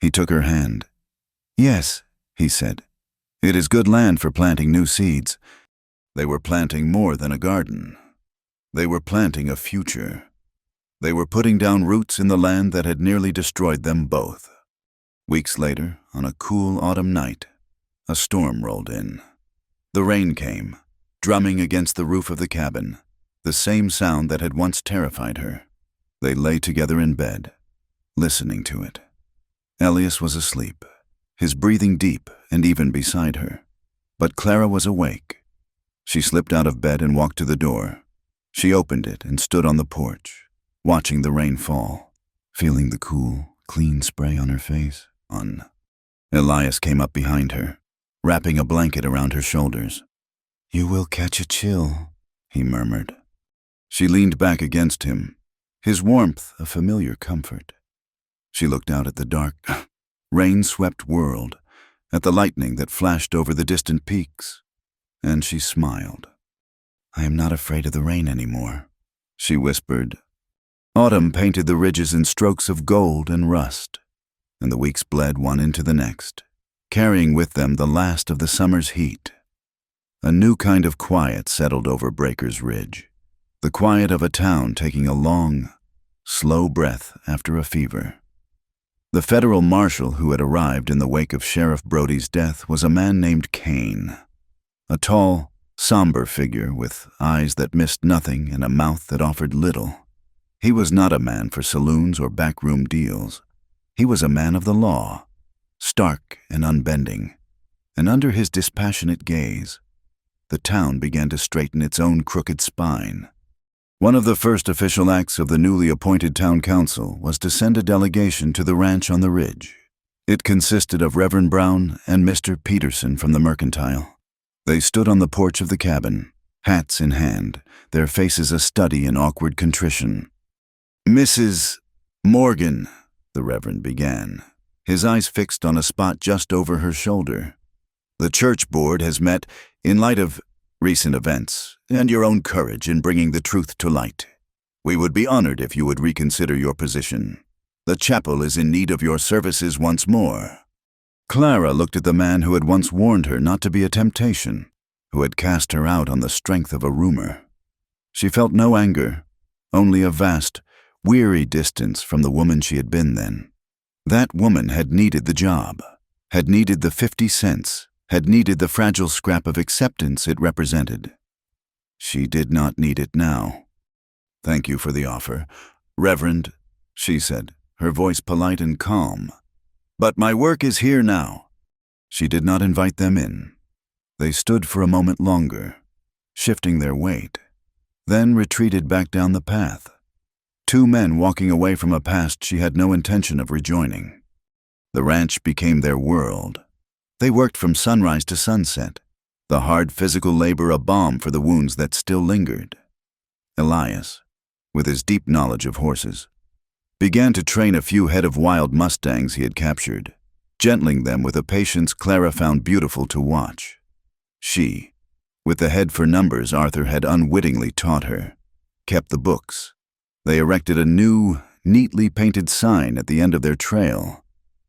He took her hand. "Yes," he said. "It is good land for planting new seeds." They were planting more than a garden. They were planting a future. They were putting down roots in the land that had nearly destroyed them both. Weeks later, on a cool autumn night, a storm rolled in. The rain came, drumming against the roof of the cabin, the same sound that had once terrified her. They lay together in bed, listening to it. Elias was asleep, his breathing deep and even beside her. But Clara was awake. She slipped out of bed and walked to the door. She opened it and stood on the porch, watching the rain fall, feeling the cool, clean spray on her face. Elias came up behind her, wrapping a blanket around her shoulders. "You will catch a chill," he murmured. She leaned back against him, his warmth a familiar comfort. She looked out at the dark, rain-swept world, at the lightning that flashed over the distant peaks, and she smiled. "I am not afraid of the rain anymore," she whispered. Autumn painted the ridges in strokes of gold and rust, and the weeks bled one into the next. carrying with them the last of the summer's heat. A new kind of quiet settled over Breaker's Ridge, the quiet of a town taking a long, slow breath after a fever. The federal marshal who had arrived in the wake of Sheriff Brody's death was a man named Kane, a tall, somber figure with eyes that missed nothing and a mouth that offered little. He was not a man for saloons or backroom deals. He was a man of the law, stark and unbending, and under his dispassionate gaze, the town began to straighten its own crooked spine. One of the first official acts of the newly appointed town council was to send a delegation to the ranch on the ridge. It consisted of Reverend Brown and Mr. Peterson from the Mercantile. They stood on the porch of the cabin, hats in hand, their faces a study in awkward contrition. "Mrs. Morgan," the Reverend began, his eyes fixed on a spot just over her shoulder. "The church board has met in light of recent events and your own courage in bringing the truth to light. We would be honored if you would reconsider your position. The chapel is in need of your services once more." Clara looked at the man who had once warned her not to be a temptation, who had cast her out on the strength of a rumor. She felt no anger, only a vast, weary distance from the woman she had been then. That woman had needed the job, had needed the 50 cents, had needed the fragile scrap of acceptance it represented. She did not need it now. "Thank you for the offer, Reverend," she said, her voice polite and calm. "But my work is here now." She did not invite them in. They stood for a moment longer, shifting their weight, then retreated back down the path. Two men walking away from a past she had no intention of rejoining. The ranch became their world. They worked from sunrise to sunset, the hard physical labor a balm for the wounds that still lingered. Elias, with his deep knowledge of horses, began to train a few head of wild mustangs he had captured, gentling them with a patience Clara found beautiful to watch. She, with the head for numbers Arthur had unwittingly taught her, kept the books. They erected a new, neatly painted sign at the end of their trail.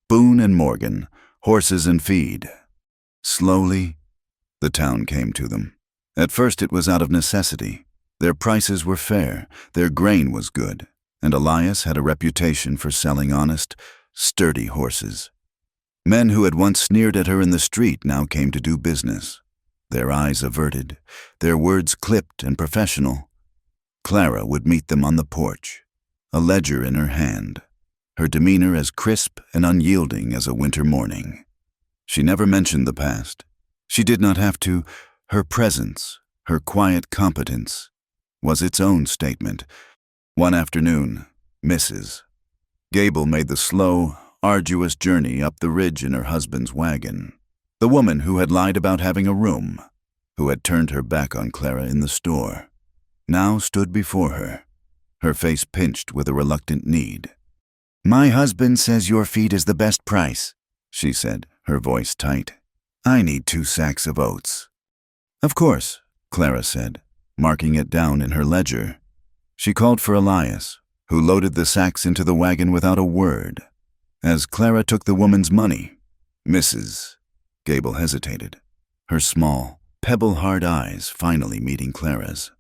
"Boone and Morgan, horses and feed." Slowly, the town came to them. At first it was out of necessity. Their prices were fair, their grain was good, and Elias had a reputation for selling honest, sturdy horses. Men who had once sneered at her in the street now came to do business, their eyes averted, their words clipped and professional. Clara would meet them on the porch, a ledger in her hand, her demeanor as crisp and unyielding as a winter morning. She never mentioned the past. She did not have to. Her presence, her quiet competence, was its own statement. One afternoon, Mrs. Gable made the slow, arduous journey up the ridge in her husband's wagon. The woman who had lied about having a room, who had turned her back on Clara in the store, now stood before her, her face pinched with a reluctant need. "My husband says your feed is the best price," she said, her voice tight. "I need 2 sacks of oats." "Of course," Clara said, marking it down in her ledger. She called for Elias, who loaded the sacks into the wagon without a word. As Clara took the woman's money, Mrs. Gable hesitated, her small, pebble-hard eyes finally meeting Clara's.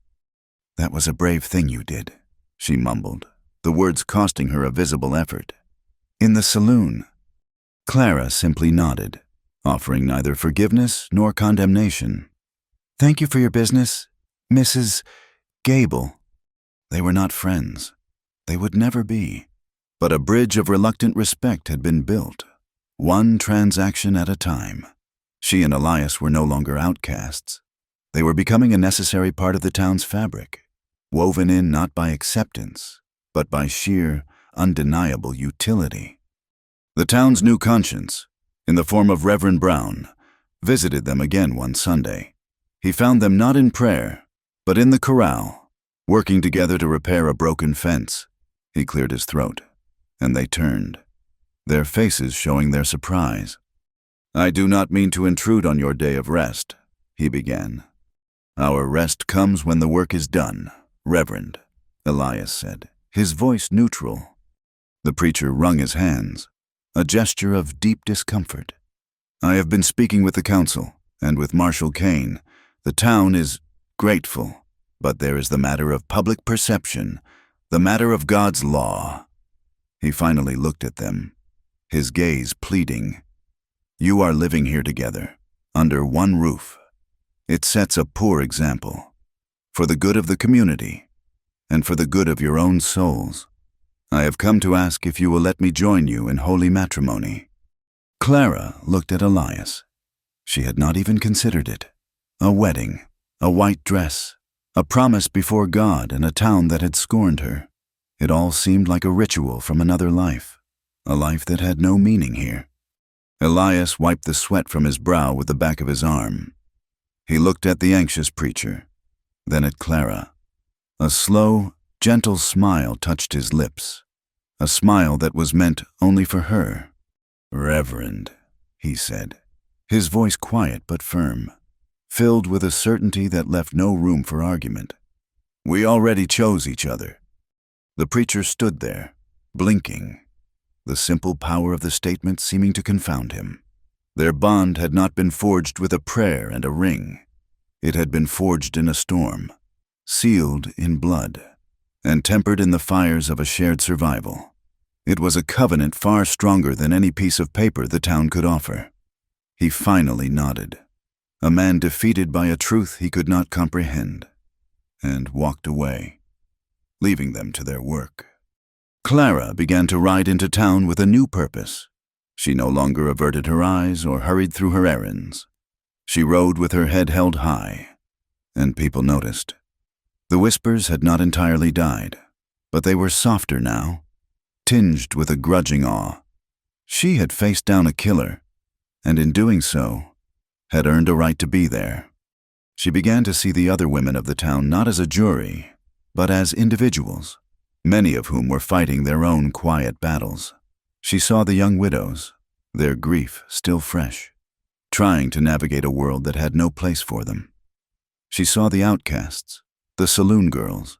"That was a brave thing you did," she mumbled, the words costing her a visible effort. "In the saloon." Clara simply nodded, offering neither forgiveness nor condemnation. "Thank you for your business, Mrs. Gable." They were not friends. They would never be. But a bridge of reluctant respect had been built, one transaction at a time. She and Elias were no longer outcasts. They were becoming a necessary part of the town's fabric, woven in not by acceptance, but by sheer, undeniable utility. The town's new conscience, in the form of Reverend Brown, visited them again one Sunday. He found them not in prayer, but in the corral, working together to repair a broken fence. He cleared his throat, and they turned, their faces showing their surprise. "I do not mean to intrude on your day of rest," he began. "Our rest comes when the work is done, Reverend," Elias said, his voice neutral. The preacher wrung his hands, a gesture of deep discomfort. I have been speaking with the council, and with Marshal Kane. The town is grateful, but there is the matter of public perception, the matter of God's law. He finally looked at them, his gaze pleading. You are living here together, under one roof. It sets a poor example, for the good of the community, and for the good of your own souls. I have come to ask if you will let me join you in holy matrimony. Clara looked at Elias. She had not even considered it. A wedding, a white dress, a promise before God in a town that had scorned her. It all seemed like a ritual from another life, a life that had no meaning here. Elias wiped the sweat from his brow with the back of his arm. He looked at the anxious preacher, then at Clara. A slow, gentle smile touched his lips, a smile that was meant only for her. Reverend, he said, his voice quiet but firm, filled with a certainty that left no room for argument. We already chose each other. The preacher stood there, blinking, the simple power of the statement seeming to confound him. Their bond had not been forged with a prayer and a ring. It had been forged in a storm, sealed in blood, and tempered in the fires of a shared survival. It was a covenant far stronger than any piece of paper the town could offer. He finally nodded, a man defeated by a truth he could not comprehend, and walked away, leaving them to their work. Clara began to ride into town with a new purpose. She no longer averted her eyes or hurried through her errands. She rode with her head held high, and people noticed. The whispers had not entirely died, but they were softer now, tinged with a grudging awe. She had faced down a killer, and in doing so, had earned a right to be there. She began to see the other women of the town not as a jury, but as individuals, many of whom were fighting their own quiet battles. She saw the young widows, their grief still fresh, trying to navigate a world that had no place for them. She saw the outcasts, the saloon girls,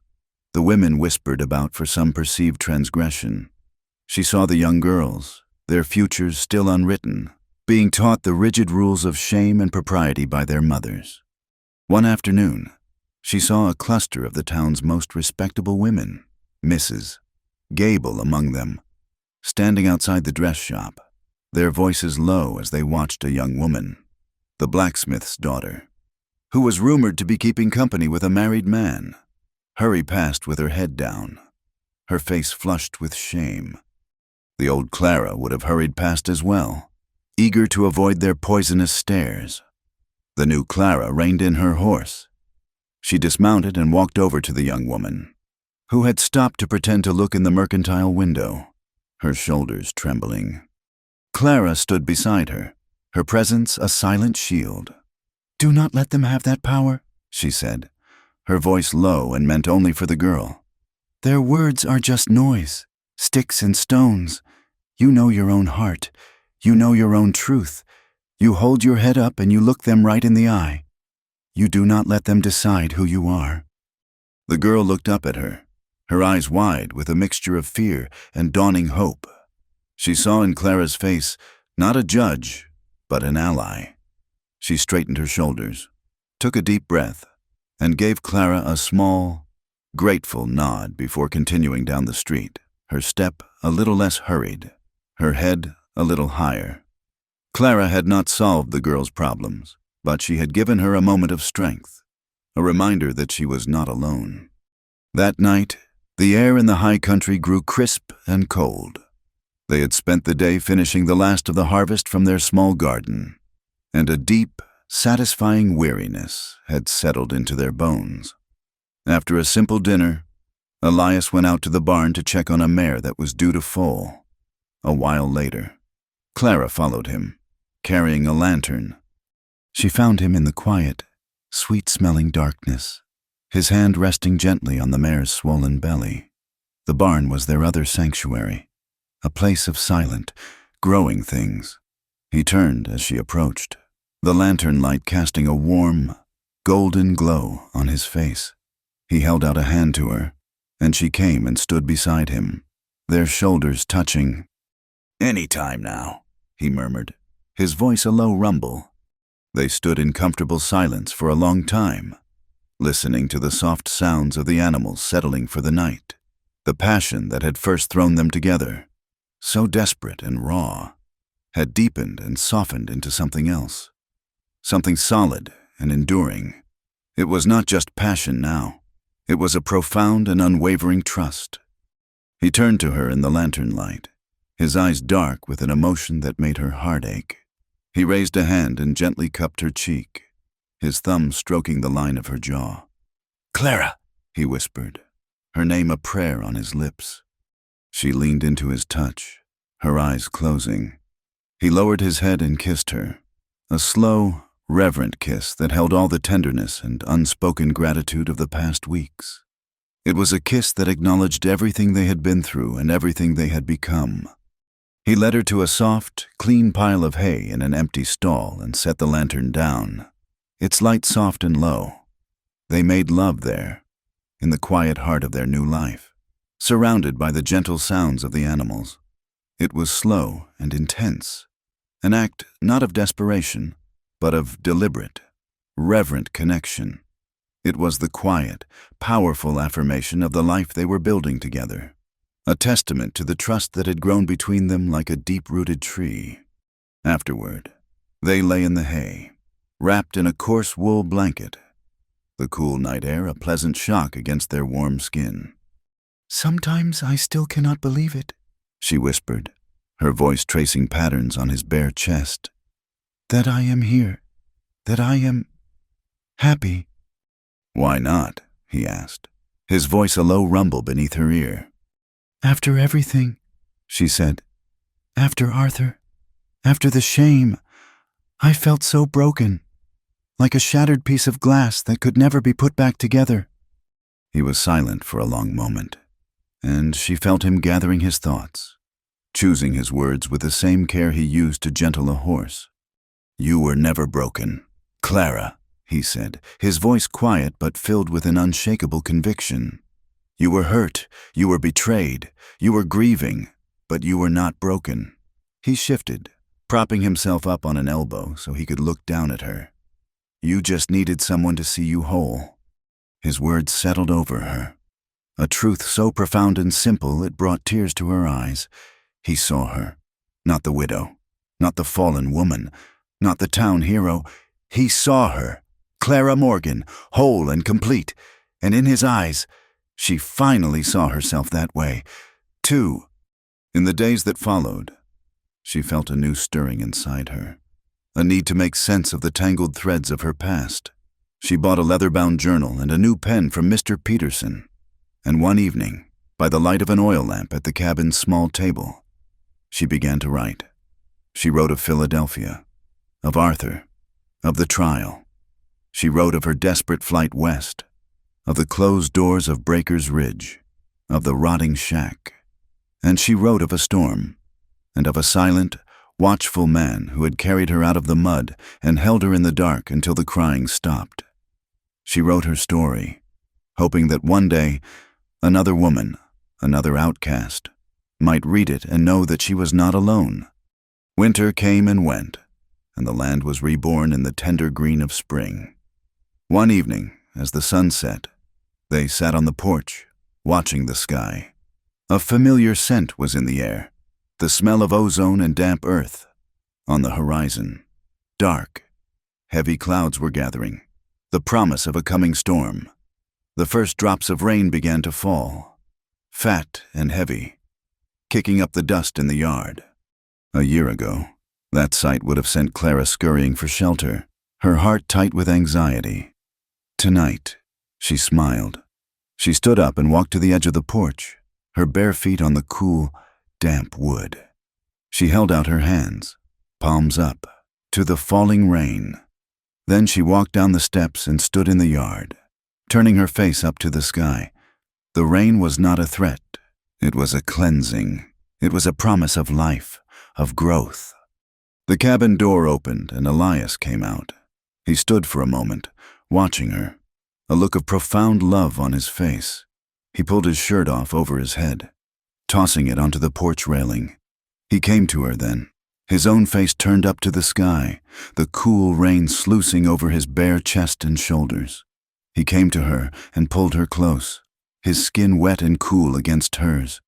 the women whispered about for some perceived transgression. She saw the young girls, their futures still unwritten, being taught the rigid rules of shame and propriety by their mothers. One afternoon, she saw a cluster of the town's most respectable women, Mrs. Gable among them, standing outside the dress shop, their voices low as they watched a young woman, the blacksmith's daughter, who was rumored to be keeping company with a married man, hurry past with her head down, her face flushed with shame. The old Clara would have hurried past as well, eager to avoid their poisonous stares. The new Clara reined in her horse. She dismounted and walked over to the young woman, who had stopped to pretend to look in the mercantile window, her shoulders trembling. Clara stood beside her, her presence a silent shield. "Do not let them have that power," she said, her voice low and meant only for the girl. "Their words are just noise, sticks and stones. You know your own heart. You know your own truth. You hold your head up and you look them right in the eye. You do not let them decide who you are." The girl looked up at her, her eyes wide with a mixture of fear and dawning hope. She saw in Clara's face not a judge, but an ally. She straightened her shoulders, took a deep breath, and gave Clara a small, grateful nod before continuing down the street, her step a little less hurried, her head a little higher. Clara had not solved the girl's problems, but she had given her a moment of strength, a reminder that she was not alone. That night, the air in the high country grew crisp and cold. They had spent the day finishing the last of the harvest from their small garden, and a deep, satisfying weariness had settled into their bones. After a simple dinner, Elias went out to the barn to check on a mare that was due to foal. A while later, Clara followed him, carrying a lantern. She found him in the quiet, sweet-smelling darkness, his hand resting gently on the mare's swollen belly. The barn was their other sanctuary, a place of silent, growing things. He turned as she approached, the lantern light casting a warm, golden glow on his face. He held out a hand to her, and she came and stood beside him, their shoulders touching. "Any time now," he murmured, his voice a low rumble. They stood in comfortable silence for a long time, listening to the soft sounds of the animals settling for the night. The passion that had first thrown them together, so desperate and raw, had deepened and softened into something else, something solid and enduring. It was not just passion now. It was a profound and unwavering trust. He turned to her in the lantern light, his eyes dark with an emotion that made her heart ache. He raised a hand and gently cupped her cheek, his thumb stroking the line of her jaw. Clara, he whispered, her name a prayer on his lips. She leaned into his touch, her eyes closing. He lowered his head and kissed her, a slow, reverent kiss that held all the tenderness and unspoken gratitude of the past weeks. It was a kiss that acknowledged everything they had been through and everything they had become. He led her to a soft, clean pile of hay in an empty stall and set the lantern down, its light soft and low. They made love there, in the quiet heart of their new life, surrounded by the gentle sounds of the animals. It was slow and intense, an act not of desperation, but of deliberate, reverent connection. It was the quiet, powerful affirmation of the life they were building together, a testament to the trust that had grown between them like a deep-rooted tree. Afterward, they lay in the hay, wrapped in a coarse wool blanket, the cool night air a pleasant shock against their warm skin. "Sometimes I still cannot believe it," she whispered, her voice tracing patterns on his bare chest. "That I am here, that I am happy." "Why not?" he asked, his voice a low rumble beneath her ear. "After everything," she said, "after Arthur, after the shame, I felt so broken, like a shattered piece of glass that could never be put back together." He was silent for a long moment, and she felt him gathering his thoughts, choosing his words with the same care he used to gentle a horse. "You were never broken, Clara," he said, his voice quiet but filled with an unshakable conviction. "You were hurt, you were betrayed, you were grieving, but you were not broken." He shifted, propping himself up on an elbow so he could look down at her. "You just needed someone to see you whole." His words settled over her, a truth so profound and simple it brought tears to her eyes. He saw her, not the widow, not the fallen woman, not the town hero. He saw her, Clara Morgan, whole and complete, and in his eyes, she finally saw herself that way, too. In the days that followed, she felt a new stirring inside her, a need to make sense of the tangled threads of her past. She bought a leather-bound journal and a new pen from Mr. Peterson, and one evening, by the light of an oil lamp at the cabin's small table, she began to write. She wrote of Philadelphia, of Arthur, of the trial. She wrote of her desperate flight west, of the closed doors of Breaker's Ridge, of the rotting shack. And she wrote of a storm, and of a silent, watchful man who had carried her out of the mud and held her in the dark until the crying stopped. She wrote her story, hoping that one day another woman, another outcast, might read it and know that she was not alone. Winter came and went, and the land was reborn in the tender green of spring. One evening, as the sun set, they sat on the porch, watching the sky. A familiar scent was in the air, the smell of ozone and damp earth. On the horizon, dark, heavy clouds were gathering, the promise of a coming storm. The first drops of rain began to fall, fat and heavy, kicking up the dust in the yard. A year ago, that sight would have sent Clara scurrying for shelter, her heart tight with anxiety. Tonight, she smiled. She stood up and walked to the edge of the porch, her bare feet on the cool, damp wood. She held out her hands, palms up, to the falling rain. Then she walked down the steps and stood in the yard, turning her face up to the sky. The rain was not a threat. It was a cleansing. It was a promise of life, of growth. The cabin door opened and Elias came out. He stood for a moment, watching her, a look of profound love on his face. He pulled his shirt off over his head, tossing it onto the porch railing. He came to her then, His own face turned up to the sky, the cool rain sluicing over his bare chest and shoulders. He came to her and pulled her close, his skin wet and cool against hers.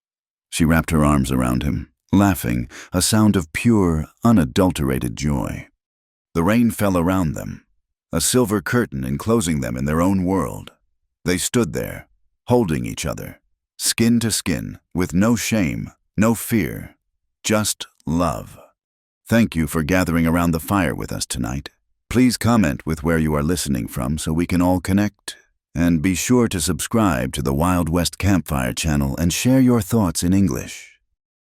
She wrapped her arms around him, laughing, a sound of pure, unadulterated joy. The rain fell around them, a silver curtain enclosing them in their own world. They stood there, holding each other, skin to skin, with no shame, no fear, just love. Thank you for gathering around the fire with us tonight. Please comment with where you are listening from so we can all connect. And be sure to subscribe to the Wild West Campfire channel and share your thoughts in English.